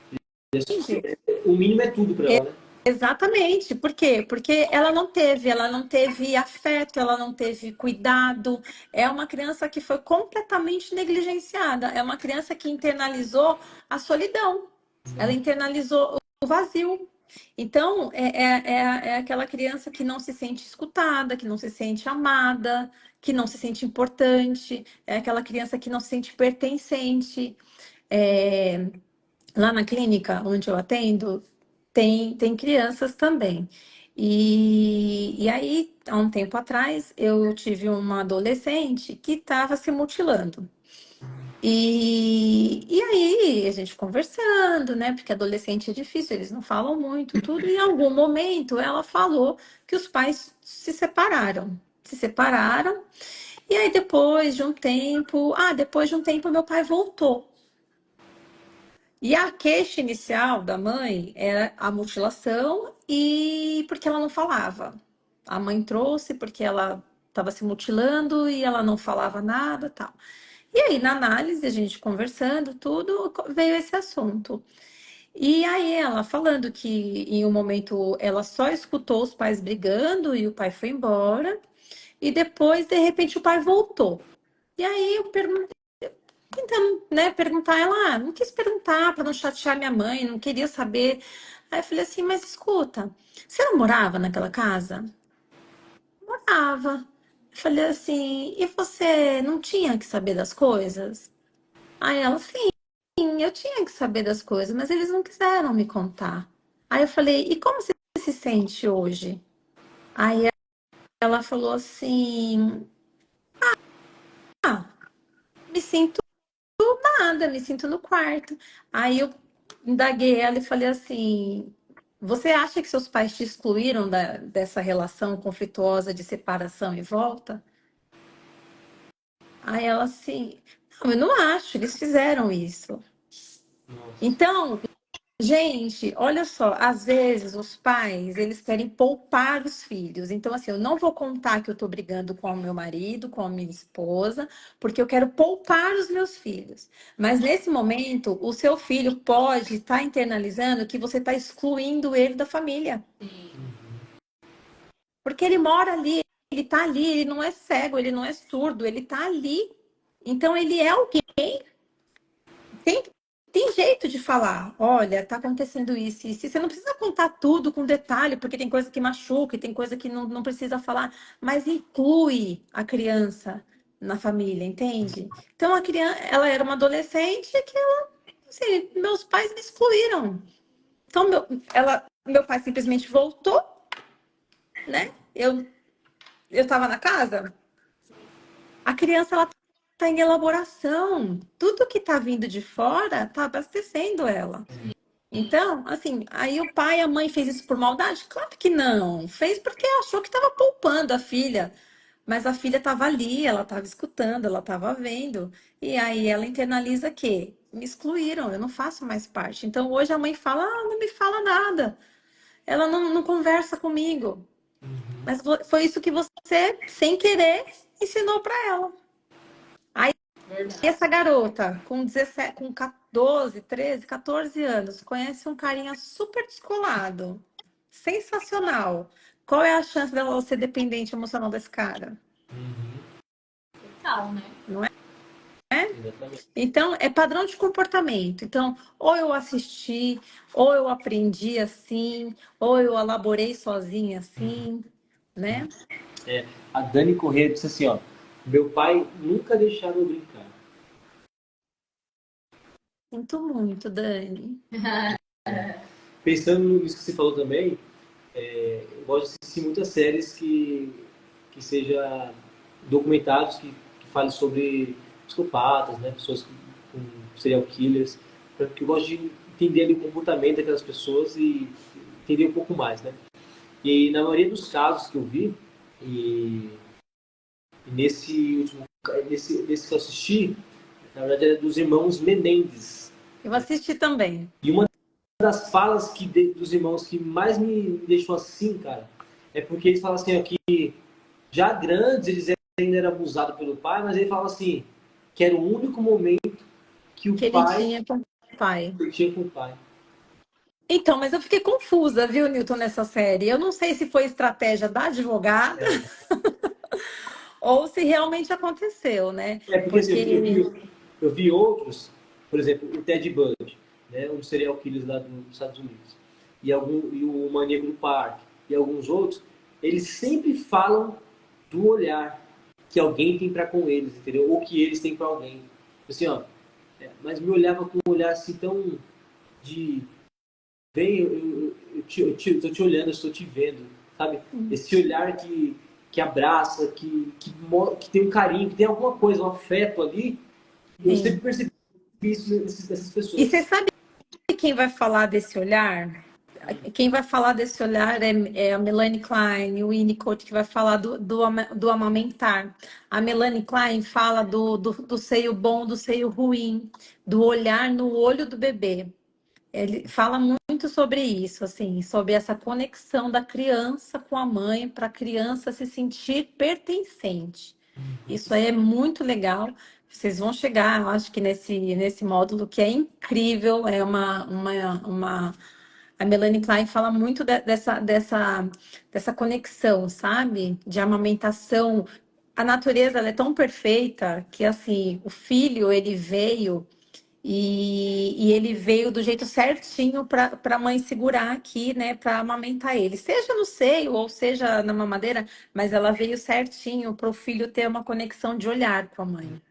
O mínimo é tudo para ela, né? Exatamente. Por quê? Porque ela não teve afeto, ela não teve cuidado. É uma criança que foi completamente negligenciada. É uma criança que internalizou a solidão. Ela internalizou o vazio. Então, é aquela criança que não se sente escutada, que não se sente amada, que não se sente importante. É aquela criança que não se sente pertencente. É, Lá na clínica onde eu atendo, tem crianças também. E aí, há um tempo atrás, eu tive uma adolescente que estava se mutilando. E aí, a gente conversando, né? Porque adolescente é difícil, eles não falam muito, tudo. E em algum momento, ela falou que os pais se separaram. Se separaram. E aí, depois de um tempo, meu pai voltou. E a queixa inicial da mãe era a mutilação e porque ela não falava. A mãe trouxe porque ela estava se mutilando e ela não falava nada, tal. E aí, na análise, a gente conversando, tudo, veio esse assunto. E aí, ela falando que em um momento ela só escutou os pais brigando e o pai foi embora. E depois, de repente, o pai voltou. E aí, eu perguntei tentando, né, perguntar. Ela, não quis perguntar para não chatear minha mãe, não queria saber. Aí eu falei assim, mas escuta, você não morava naquela casa? Morava. Eu falei assim, e você não tinha que saber das coisas? Aí ela, sim, eu tinha que saber das coisas, mas eles não quiseram me contar. Aí eu falei, e como você se sente hoje? Aí ela falou assim, ah, me sinto nada, me sinto no quarto. Aí eu indaguei ela e falei assim: você acha que seus pais te excluíram dessa relação conflituosa de separação e volta? Aí ela assim: não, eu não acho, eles fizeram isso. Nossa. Então, gente, olha só, às vezes os pais, eles querem poupar os filhos. Então, assim, eu não vou contar que eu tô brigando com o meu marido, com a minha esposa, porque eu quero poupar os meus filhos. Mas nesse momento, o seu filho pode estar internalizando que você está excluindo ele da família. Porque ele mora ali, ele tá ali, ele não é cego, ele não é surdo, ele tá ali. Então, ele é alguém. Tem, tem jeito de falar, olha, tá acontecendo isso, isso. Você não precisa contar tudo com detalhe, porque tem coisa que machuca e tem coisa que não precisa falar, mas inclui a criança na família, entende? Então a criança, ela era uma adolescente que ela, assim, meus pais me excluíram. Então meu pai simplesmente voltou, né? Eu estava na casa, a criança ela tá em elaboração. Tudo que tá vindo de fora tá abastecendo ela. Então, assim, aí o pai e a mãe fez isso por maldade? Claro que não. Fez porque achou que estava poupando a filha. Mas a filha estava ali, ela estava escutando, ela estava vendo. E aí ela internaliza que me excluíram, eu não faço mais parte. Então hoje a mãe fala, não me fala nada. Ela não conversa comigo. Mas foi isso que você, sem querer, ensinou para ela. E essa garota, com 17, com 12, 13, 14 anos, conhece um carinha super descolado, sensacional. Qual é a chance dela ser dependente emocional desse cara? Total, né? Não é? Exatamente. Então, é padrão de comportamento. Então, ou eu assisti, ou eu aprendi assim, ou eu elaborei sozinha assim, né? A Dani Corrêa disse assim, ó, meu pai nunca deixava eu brincar. Sinto muito, Dani. pensando nisso que você falou também, eu gosto de assistir muitas séries que seja documentários que falem sobre psicopatas, né? Pessoas com serial killers, porque eu gosto de entender ali o comportamento daquelas pessoas e entender um pouco mais, né? E na maioria dos casos que eu vi, e nesse último, nesse que eu assisti, na verdade é dos irmãos Menendez. Eu assisti também. E uma das falas dos irmãos que mais me deixou assim, cara, é porque eles falam assim, ó, que já grandes eles ainda eram abusados pelo pai, mas ele fala assim, que era o único momento que o Que ele pai tinha com o pai. tinha com o pai. Então, mas eu fiquei confusa, viu, Newton, nessa série. Eu não sei se foi estratégia da advogada ou se realmente aconteceu, né? Porque assim, Porque eu vi outros, por exemplo, o Ted Bundy, né, um serial killer lá dos Estados Unidos, e o Maníaco do Parque, e alguns outros, eles sempre falam do olhar que alguém tem para com eles, entendeu? Ou que eles têm para alguém. Assim, ó, mas me olhava com um olhar assim tão de vem, tô te olhando, eu estou te vendo, sabe? Esse olhar que abraça, que tem um carinho, que tem alguma coisa, um afeto ali. Eu sempre sim. percebi isso nessas E pessoas. você sabe quem vai falar desse olhar? Quem vai falar desse olhar é a Melanie Klein, o Winnicott, que vai falar do amamentar. A Melanie Klein fala do seio bom, do seio ruim, do olhar no olho do bebê. Ele fala muito sobre isso, assim, sobre essa conexão da criança com a mãe para a criança se sentir pertencente. Isso aí é muito legal. Vocês vão chegar, eu acho que nesse módulo que é incrível, é uma... A Melanie Klein fala muito dessa conexão, sabe? De amamentação. A natureza, ela é tão perfeita que, assim, o filho, ele veio e ele veio do jeito certinho para a mãe segurar aqui, né, para amamentar ele, seja no seio ou seja na mamadeira, mas ela veio certinho para o filho ter uma conexão de olhar com a mãe,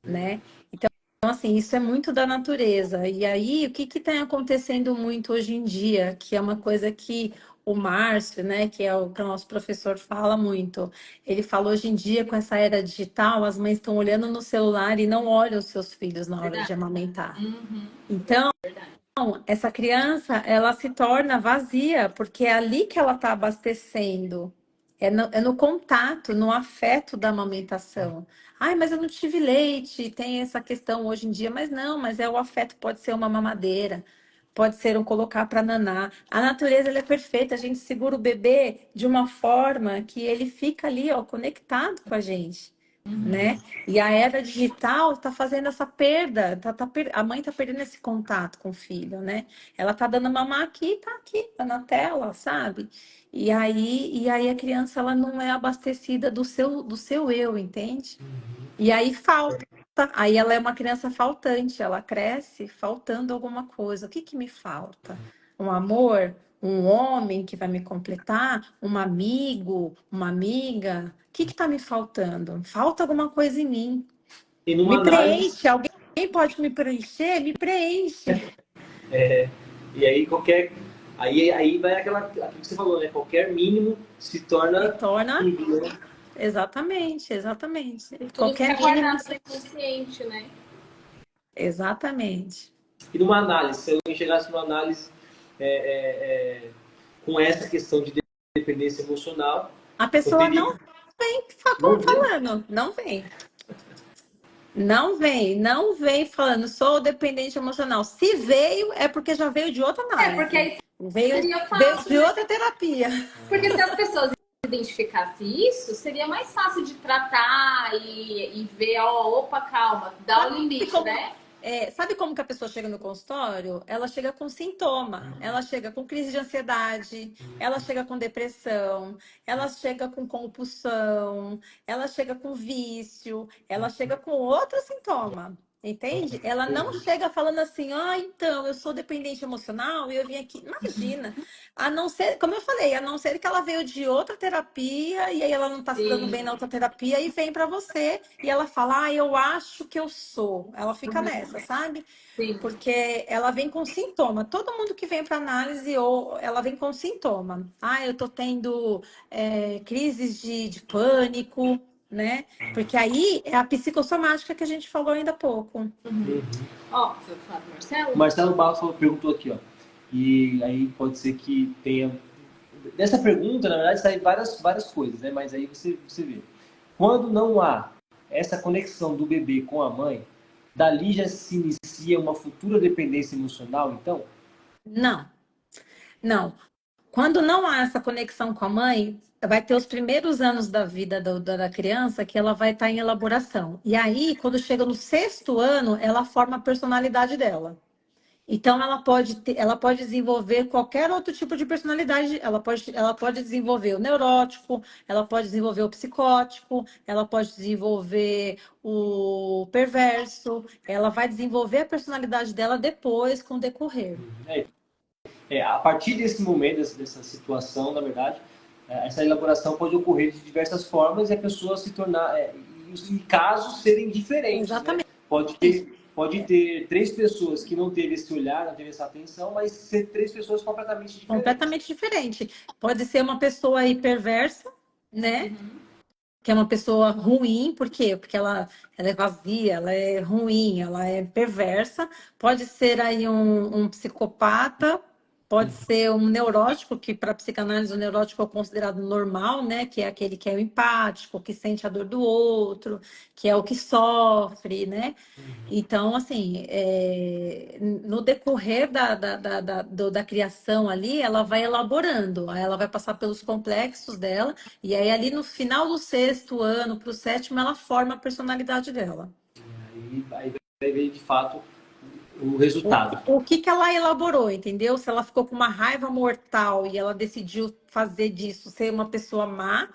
né? Então, assim, isso é muito da natureza. E aí, o que que tem acontecendo muito hoje em dia, que é uma coisa que o Márcio, né, que é o que o nosso professor fala muito. Ele fala hoje em dia, com essa era digital, as mães estão olhando no celular e não olham os seus filhos na hora de Verdade. amamentar. Uhum. Então, Verdade. essa criança, ela se torna vazia, porque é ali que ela está abastecendo. É no contato, no afeto da amamentação. Ai, mas eu não tive leite, tem essa questão hoje em dia, mas não, mas é o afeto, pode ser uma mamadeira, pode ser um colocar para nanar. A natureza ela é perfeita, a gente segura o bebê de uma forma que ele fica ali, ó, conectado com a gente, né? E a era digital está fazendo essa perda, a mãe está perdendo esse contato com o filho, né? Ela tá dando mamar aqui, tá na tela, sabe? E aí a criança ela não é abastecida do seu eu, entende? E aí falta. Aí ela é uma criança faltante, ela cresce faltando alguma coisa. O que que me falta? Um amor? Um homem que vai me completar? Um amigo? Uma amiga? O que que tá me faltando? Falta alguma coisa em mim. E numa Me análise, preenche. Alguém pode me preencher? Me preenche. e aí aí vai aquilo que você falou, né? Qualquer mínimo se Se torna torna. tudo, né? Exatamente, exatamente. Tudo Qualquer fica mínimo. guardado no inconsciente, né? Exatamente. E numa análise, se eu chegasse numa análise é, é, é, com essa questão de dependência emocional, A eu pessoa teria. não vem Não vem? falando, não vem. Não vem falando, sou dependente emocional. Se veio, é porque já veio de outra Porque análise. aí seria Veio fácil, de né? outra terapia. Porque se as pessoas identificassem isso, seria mais fácil de tratar e ver, ó, opa, calma, dá o Sabe limite, como, né? sabe como que a pessoa chega no consultório? Ela chega com sintoma, ela chega com crise de ansiedade, ela chega com depressão, ela chega com compulsão, ela chega com vício, ela chega com outro sintoma. Entende? Ela não chega falando assim, então, eu sou dependente emocional e eu vim aqui. Imagina. A não ser, como eu falei, a não ser que ela veio de outra terapia e aí ela não tá se dando bem Sim, na outra terapia e vem pra você e ela fala, eu acho que eu sou. Ela fica nessa, sabe? sim. Porque ela vem com sintoma. Todo mundo que vem para análise, ou ela vem com sintoma. Eu tô tendo crises de pânico, né? Porque aí é a psicossomática que a gente falou ainda há pouco. Ó, você vai falar do Marcelo? O Marcelo Barros perguntou aqui, ó. E aí pode ser que tenha. Dessa pergunta, na verdade, saem várias coisas, né? Mas aí você vê. Quando não há essa conexão do bebê com a mãe, dali já se inicia uma futura dependência emocional, então? Não, não. Quando não há essa conexão com a mãe, vai ter os primeiros anos da vida da criança que ela vai estar em elaboração. E aí, quando chega no sexto ano, ela forma a personalidade dela. Então, ela pode desenvolver qualquer outro tipo de personalidade. Ela pode desenvolver o neurótico, ela pode desenvolver o psicótico, ela pode desenvolver o perverso. Ela vai desenvolver a personalidade dela depois, com o decorrer. A partir desse momento, dessa situação, na verdade, essa elaboração pode ocorrer de diversas formas e a pessoa se tornar, e casos serem diferentes, né? Exatamente. Pode ter três pessoas que não teve esse olhar, não teve essa atenção, mas ser três pessoas completamente diferentes. Completamente diferente. Pode ser uma pessoa aí perversa, né? Que é uma pessoa ruim, por quê? Porque ela é vazia, ela é ruim, ela é perversa. Pode ser aí um psicopata, pode ser um neurótico, que para psicanálise o neurótico é considerado normal, né? Que é aquele que é o empático, que sente a dor do outro, que é o que sofre, né? Então, assim, no decorrer da criação ali, ela vai elaborando, aí ela vai passar pelos complexos dela, e aí ali no final do sexto ano para o sétimo, ela forma a personalidade dela. Aí vai ver, de fato, o resultado. O que ela elaborou, entendeu? Se ela ficou com uma raiva mortal e ela decidiu fazer disso ser uma pessoa má,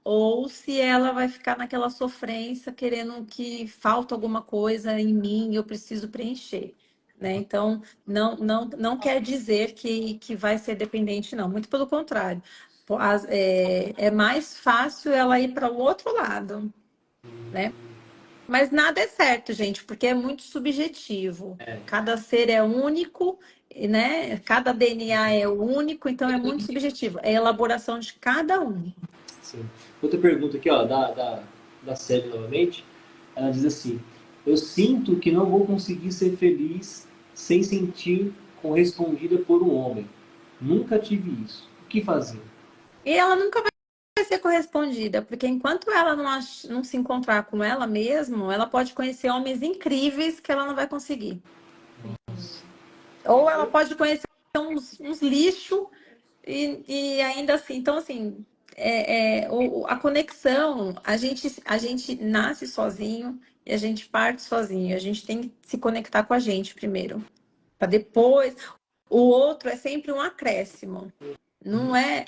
ou se ela vai ficar naquela sofrência querendo que falta alguma coisa em mim e eu preciso preencher, né? Então, não quer dizer que vai ser dependente, não. Muito pelo contrário. É mais fácil ela ir para o outro lado, né? Mas nada é certo, gente, porque é muito subjetivo. Cada ser é único, né? Cada DNA é único, então é muito subjetivo. É a elaboração de cada um. Sim. Outra pergunta aqui, ó, da Célia novamente. Ela diz assim: eu sinto que não vou conseguir ser feliz sem sentir correspondida por um homem. Nunca tive isso. O que fazer? E ela nunca vai ser correspondida, porque enquanto ela não se encontrar com ela mesma, ela pode conhecer homens incríveis que ela não vai conseguir. Ou ela pode conhecer uns lixos e ainda assim. Então, assim, a conexão, a gente nasce sozinho e a gente parte sozinho. A gente tem que se conectar com a gente primeiro, para depois. O outro é sempre um acréscimo. Não é.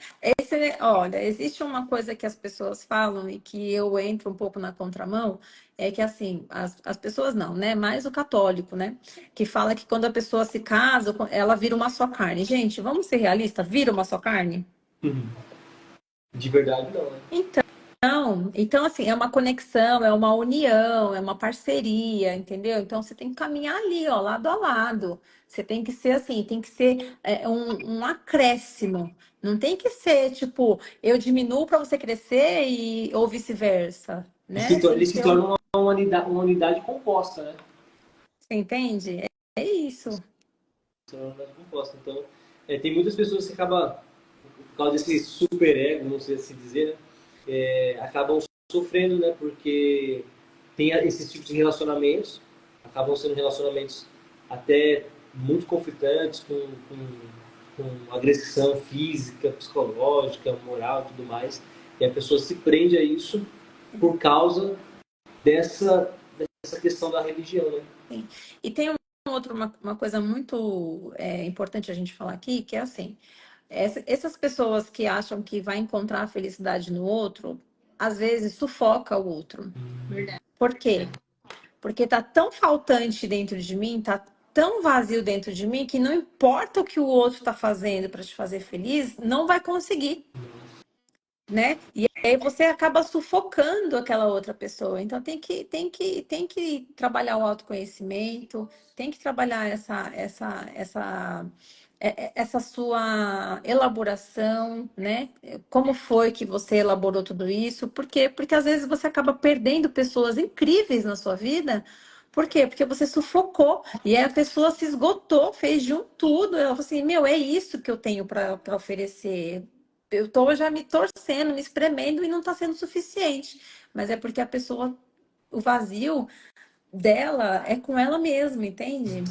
Olha, existe uma coisa que as pessoas falam e que eu entro um pouco na contramão, é que assim, as pessoas não, né? Mais o católico, né? Que fala que quando a pessoa se casa, ela vira uma só carne. Gente, vamos ser realistas, vira uma só carne? De verdade, não, né? Então, assim, é uma conexão, é uma união, é uma parceria, entendeu? Então, você tem que caminhar ali, ó, lado a lado. Você tem que ser assim, tem que ser um acréscimo. Não tem que ser, tipo, eu diminuo para você crescer ou vice-versa, né? Tem Ele que se ser torna uma unidade composta, né? Você entende? É isso. Se torna uma unidade composta. Então, tem muitas pessoas que acabam, por causa desse super ego, não sei se dizer, né? Acabam sofrendo, né? Porque tem esses tipos de relacionamentos, acabam sendo relacionamentos até muito conflitantes, com agressão física, psicológica, moral e tudo mais. E a pessoa se prende a isso por causa dessa questão da religião, né? Sim. E tem uma coisa muito importante a gente falar aqui, que é assim, essas pessoas que acham que vai encontrar a felicidade no outro, às vezes sufoca o outro. Verdade. Por quê? Porque tá tão faltante dentro de mim, tá tão vazio dentro de mim, que não importa o que o outro tá fazendo para te fazer feliz, não vai conseguir, né? E aí você acaba sufocando aquela outra pessoa. Então tem que trabalhar o autoconhecimento, tem que trabalhar essa sua elaboração, né? Como foi que você elaborou tudo isso? Por quê? Porque às vezes você acaba perdendo pessoas incríveis na sua vida. Por quê? Porque você sufocou e aí a pessoa se esgotou, fez de um tudo. Ela falou assim: meu, é isso que eu tenho para oferecer. Eu tô já me torcendo, me espremendo e não está sendo suficiente. Mas é porque a pessoa, o vazio dela é com ela mesma, entende?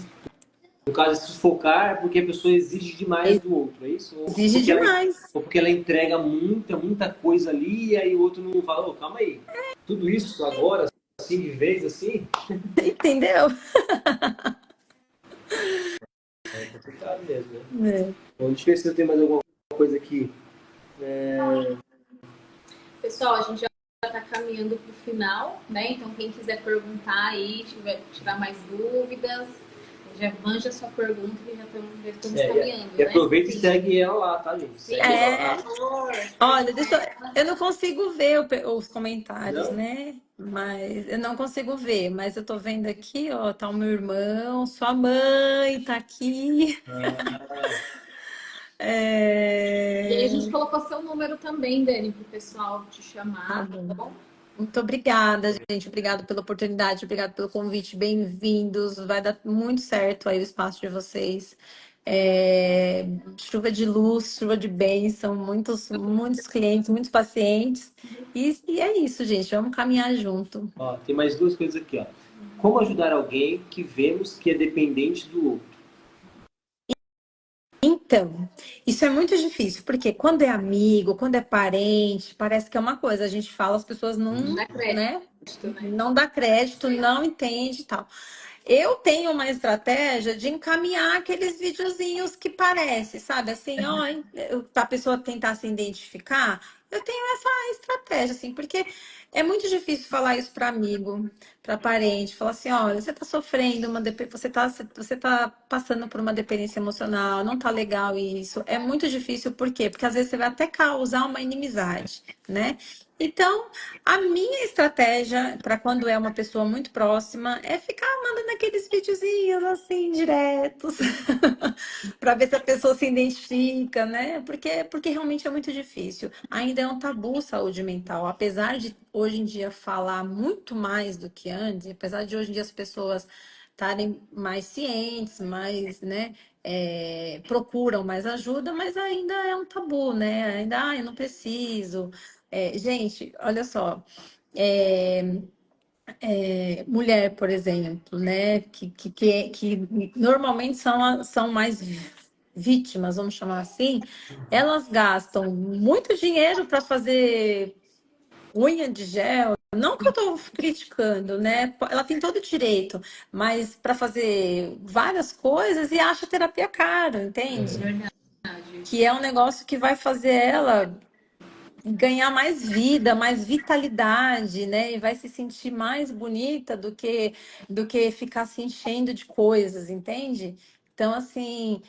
No caso, se sufocar é porque a pessoa exige demais do outro, é isso? Exige demais. Ou porque ela entrega muita coisa ali e aí o outro não fala, ô, calma aí, tudo isso agora, assim, de vez, assim? Entendeu? É complicado mesmo, né? É. Bom, deixa eu ver se eu tenho mais alguma coisa aqui. Pessoal, a gente já está caminhando para o final, né? Então, quem quiser perguntar aí, tirar mais dúvidas, já manja a sua pergunta que já estamos caminhando. E aproveita e segue ela lá, tá, gente? Segue ela lá. Olha, eu não consigo ver os comentários, Não? né? Mas eu não consigo ver, mas eu tô vendo aqui, ó, tá o meu irmão, sua mãe tá aqui. E aí a É... gente colocou seu número também, Dani, para o pessoal te Tá chamar, tá bom. bom? Muito obrigada, gente. Obrigado pela oportunidade, obrigado pelo convite. Bem-vindos. Vai dar muito certo aí o espaço de vocês. É, chuva de luz, chuva de bênção, muitos clientes, muitos pacientes. E é isso, gente. Vamos caminhar junto. Ó, tem mais duas coisas aqui, ó. Como ajudar alguém que vemos que é dependente do outro? Então, isso é muito difícil, porque quando é amigo, quando é parente, parece que é uma coisa. A gente fala, as pessoas não, Dá né? crédito, né? Não dá crédito, não entende e tal. Eu tenho uma estratégia de encaminhar aqueles videozinhos que parece, sabe? Assim, ó, para a pessoa tentar se identificar. Eu tenho essa estratégia, assim, porque é muito difícil falar isso para amigo, para parente, falar assim, olha, você está sofrendo você tá passando por uma dependência emocional, não tá legal isso. É muito difícil, por quê? Porque às vezes você vai até causar uma inimizade, né? Então, a minha estratégia para quando é uma pessoa muito próxima é ficar mandando aqueles videozinhos assim diretos para ver se a pessoa se identifica, né? Porque realmente é muito difícil. Ainda é um tabu saúde mental, apesar de hoje em dia falar muito mais do que antes, apesar de hoje em dia as pessoas estarem mais cientes, mais, né? Procuram mais ajuda, mas ainda é um tabu, né? Ainda, eu não preciso. Gente, olha só, é, mulher, por exemplo, né, que normalmente são mais vítimas, vamos chamar assim, elas gastam muito dinheiro para fazer unha de gel. Não que eu estou criticando, né? Ela tem todo o direito, mas para fazer várias coisas e acha terapia cara, entende? Verdade. Que é um negócio que vai fazer ela ganhar mais vida, mais vitalidade, né? E vai se sentir mais bonita do que ficar se enchendo de coisas, entende? Então, assim,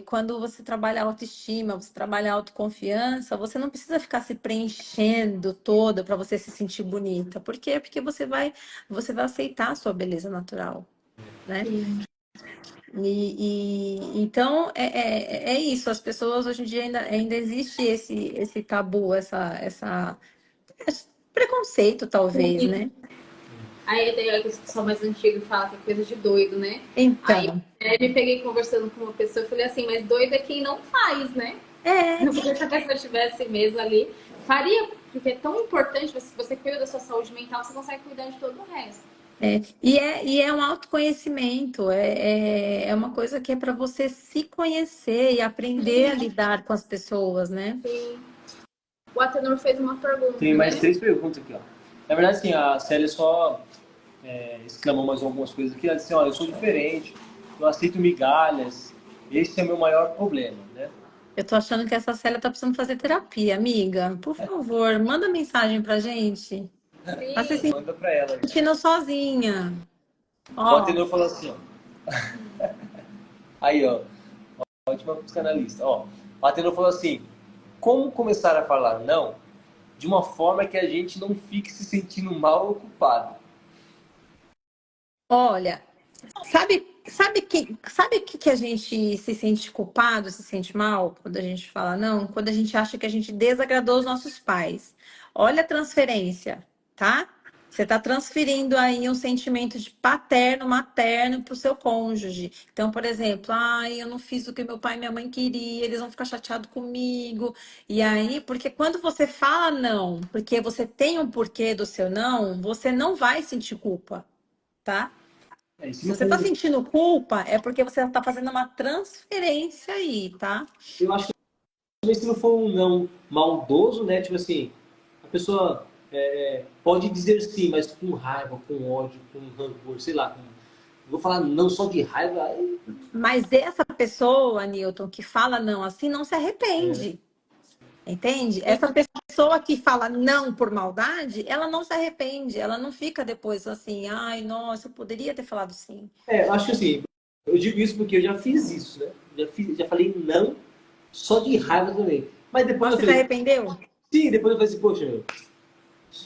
quando você trabalha autoestima, você trabalha autoconfiança, você não precisa ficar se preenchendo toda para você se sentir bonita. Por quê? Porque você vai aceitar a sua beleza natural, né? Sim. Então é isso. As pessoas hoje em dia ainda existe esse tabu, esse preconceito, talvez, né? Aí tem a pessoa mais antiga que fala que é coisa de doido, né? Aí Então, eu me peguei conversando com uma pessoa e falei assim, mas doido é quem não faz, né? é, Porque se a pessoa estivesse mesmo ali, faria, porque é tão importante, se você cuida da sua saúde mental, você consegue cuidar de todo o resto. e é um autoconhecimento, é uma coisa que é para você se conhecer e aprender a lidar com as pessoas, né? Sim. O Atenor fez uma pergunta, Tem mais né? 3 perguntas aqui, ó. Na verdade, assim, a Célia só exclamou mais algumas coisas aqui. Ela disse, ó, eu sou diferente, eu aceito migalhas, esse é o meu maior problema, né? Eu tô achando que essa Célia tá precisando fazer terapia, amiga. Por favor, manda mensagem pra gente. Tá se Sim. Manda pra ela aí. sentindo sozinha. O Ó, Atenor falou assim, ó. Aí, ó. Ótima psicanalista. Ó, o Atenor falou assim: como começar a falar não de uma forma que a gente não fique se sentindo mal ou culpado? olha, sabe que a gente se sente culpado, se sente mal quando a gente fala não? Quando a gente acha que a gente desagradou os nossos pais. Olha a transferência, tá? Você está transferindo aí um sentimento de paterno, materno para o seu cônjuge. Então, por exemplo, ai, eu não fiz o que meu pai e minha mãe queriam, eles vão ficar chateados comigo. E aí, porque quando você fala não, porque você tem um porquê do seu não, você não vai sentir culpa, tá? É, isso Se não você está for, sentindo culpa, é porque você está fazendo uma transferência aí, tá? eu acho que também se não for um não maldoso, né? Tipo assim, a pessoa pode dizer sim, mas com raiva, com ódio, com rancor, sei lá. Vou falar não só de raiva. Aí, Mas essa pessoa, Newton, que fala não assim, não se arrepende. Entende? Essa pessoa que fala não por maldade, ela não se arrepende, ela não fica depois assim, ai, nossa, eu poderia ter falado sim. eu acho que assim, eu digo isso porque eu já fiz isso, né? Já falei não só de raiva também. Mas depois Mas eu você se falei, arrependeu? sim, depois eu falei assim, poxa, meu,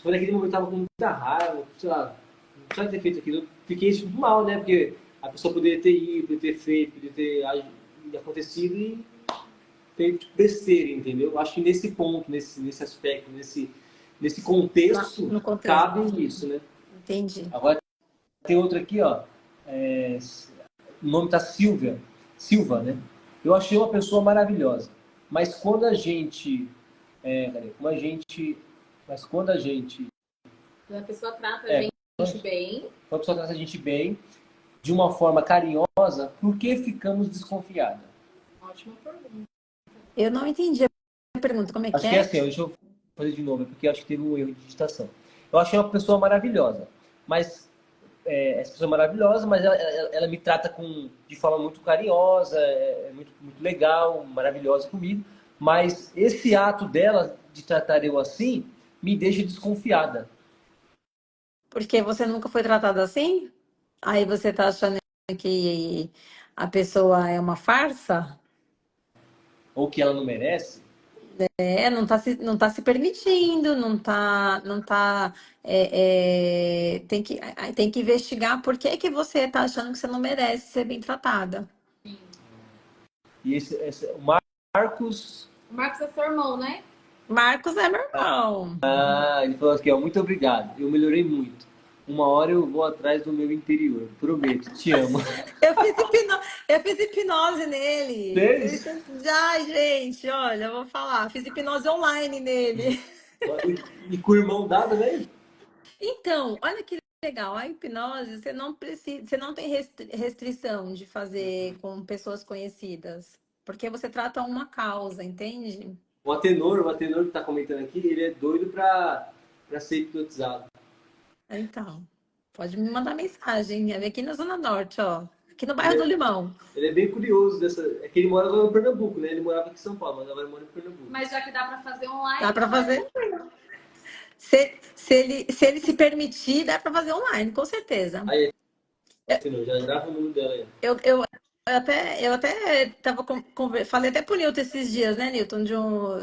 foi naquele momento eu tava com muita raiva, sei lá, não precisava ter feito aquilo. Eu fiquei tipo, mal, né? Porque a pessoa poderia ter ido, poderia ter feito, poderia ter acontecido e feito besteira, entendeu? Acho que nesse ponto, nesse aspecto, nesse Lá contexto, no contexto. cabe isso, né? Entendi. Agora tem outra aqui, ó. O nome tá Silva, né? Eu achei uma pessoa maravilhosa. Mas quando a gente. Cadê? Como a gente. Mas quando a gente. A pessoa trata a É, gente bem. quando a pessoa trata a gente bem, de uma forma carinhosa, por que ficamos desconfiadas? Ótima pergunta. Eu não entendi a pergunta, como é que Acho que é é? assim, deixa eu fazer de novo, porque acho que teve um erro de digitação. Eu achei uma pessoa maravilhosa, mas essa pessoa é maravilhosa, mas ela me trata de forma muito carinhosa, é muito, muito legal, maravilhosa comigo, mas esse ato dela de tratar eu assim me deixa desconfiada. Porque você nunca foi tratada assim? Aí você tá achando que a pessoa é uma farsa? Ou que ela não merece. É, não tá se permitindo, não tá, tem que investigar por que que você tá achando que você não merece ser bem tratada. E o Marcos, O Marcos é seu irmão, né? Marcos é meu irmão. ele falou aqui, ó, muito obrigado, eu melhorei muito. Uma hora eu vou atrás do meu interior, prometo, te amo. Eu fiz hipnose nele. Fez? Ai, gente, olha, eu vou falar, fiz hipnose online nele. E com o irmão dado, né? Então, olha que legal, a hipnose, você não precisa, você não tem restrição de fazer com pessoas conhecidas, porque você trata uma causa, entende? O Atenor que tá comentando aqui, ele é doido pra ser hipnotizado. Então, pode me mandar mensagem, é aqui na Zona Norte, ó, aqui no bairro Ele do é, Limão. ele é bem curioso dessa. É que ele mora agora no Pernambuco, né? Ele morava aqui em São Paulo, mas agora ele mora em Pernambuco. Mas já que dá para fazer Dá online, para vai fazer? Se ele se permitir, dá para fazer online, com certeza. Aí, Atenor, já grava o número dela aí. Eu até falei até pro Newton esses dias, né, Newton?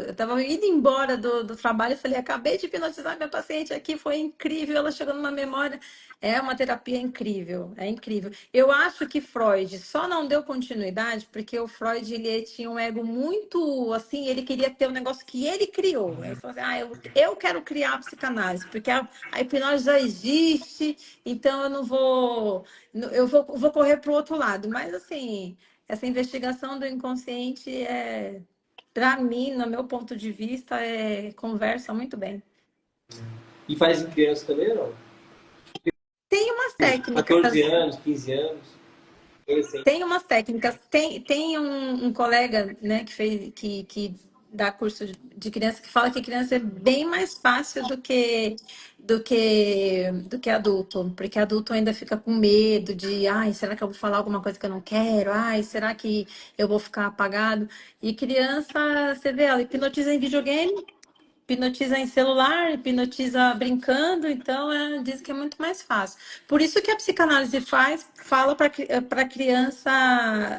Eu tava indo embora do trabalho e falei, acabei de hipnotizar minha paciente aqui, foi incrível, ela chegou numa memória. É uma terapia incrível, é incrível. Eu acho que Freud só não deu continuidade porque o Freud ele tinha um ego muito assim, ele queria ter um negócio que ele criou. Ele falou assim: eu quero criar a psicanálise, porque a hipnose já existe, então eu não vou. Eu vou correr para o outro lado, mas assim, essa investigação do inconsciente para mim, no meu ponto de vista, conversa muito bem. E faz em criança também ou não? Tem umas 14 técnicas, anos, 15 anos, adolescente. tem umas técnicas. Tem um colega, né, que dá curso de criança que fala que criança é bem mais fácil do que adulto, porque adulto ainda fica com medo de, ai, será que eu vou falar alguma coisa que eu não quero? Ai, será que eu vou ficar apagado? E criança, você vê, ela hipnotiza em videogame, hipnotiza em celular, hipnotiza brincando, então diz que é muito mais fácil. Por isso que a psicanálise fala para a criança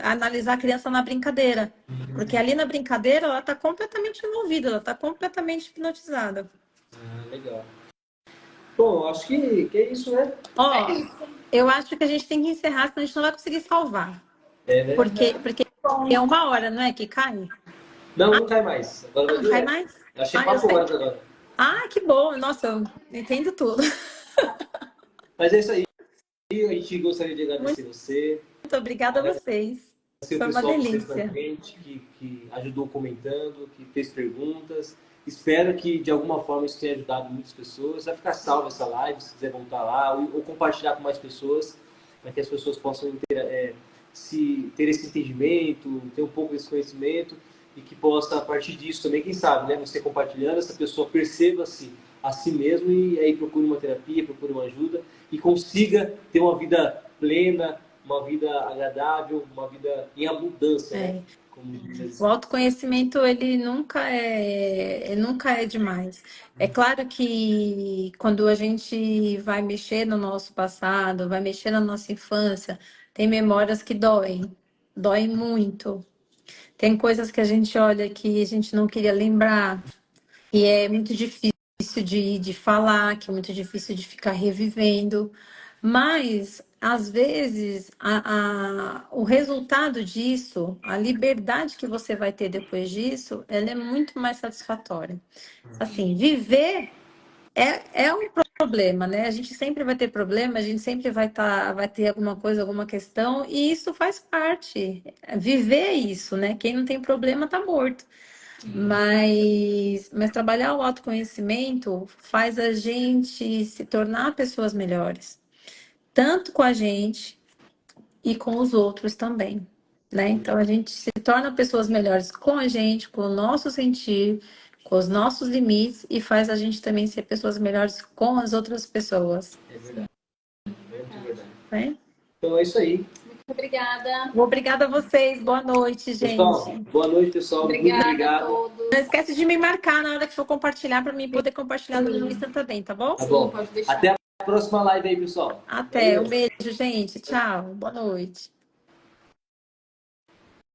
analisar a criança na brincadeira. Porque ali na brincadeira ela está completamente envolvida, ela está completamente hipnotizada. Legal. Bom, acho que é isso, né? Ó, eu acho que a gente tem que encerrar, senão a gente não vai conseguir salvar. Né? Porque é 1 hora, não é que cai? Não cai mais. Agora vai Não cai direto. mais? Achei Eu 4 sei. horas agora. Que bom. Nossa, eu entendo tudo. Mas é isso aí. A gente gostaria de agradecer você. Muito obrigada a vocês. Agradecer Foi o uma pessoal que esteve com a delícia. gente, que ajudou comentando, que fez perguntas. Espero que, de alguma forma, isso tenha ajudado muitas pessoas. Vai ficar salva essa live, se quiser voltar lá, ou compartilhar com mais pessoas, para que as pessoas possam ter esse entendimento, ter um pouco desse conhecimento, e que possa, a partir disso também, quem sabe, né, você compartilhando, essa pessoa perceba-se a si mesmo e aí procure uma terapia, procure uma ajuda e consiga ter uma vida plena, uma vida agradável, uma vida em abundância, né? Como diz. O autoconhecimento, ele nunca é demais. É claro que quando a gente vai mexer no nosso passado, vai mexer na nossa infância, tem memórias que doem muito. Tem coisas que a gente olha que a gente não queria lembrar, e é muito difícil de falar, que é muito difícil de ficar revivendo. Mas, às vezes, o resultado disso, a liberdade que você vai ter depois disso, ela é muito mais satisfatória. Assim, viver é um problema, né? A gente sempre vai ter problema, a gente sempre vai ter alguma coisa, alguma questão, e isso faz parte. Viver é isso, né? Quem não tem problema tá morto. Mas trabalhar o autoconhecimento faz a gente se tornar pessoas melhores, tanto com a gente e com os outros também, né? Então a gente se torna pessoas melhores com a gente, com o nosso sentir, com os nossos limites e faz a gente também ser pessoas melhores com as outras pessoas. É verdade. É verdade. Né? Então é isso aí. Muito obrigada. Obrigada a vocês. Boa noite, gente. Pessoal, boa noite, pessoal. Obrigada muito obrigado. a todos. Não esquece de me marcar na hora que for compartilhar para mim poder compartilhar no meu Insta também, tá bom? Tá bom. Pode deixar. Até a próxima live aí, pessoal. Até. Valeu. Um beijo, gente. Tchau. Boa noite.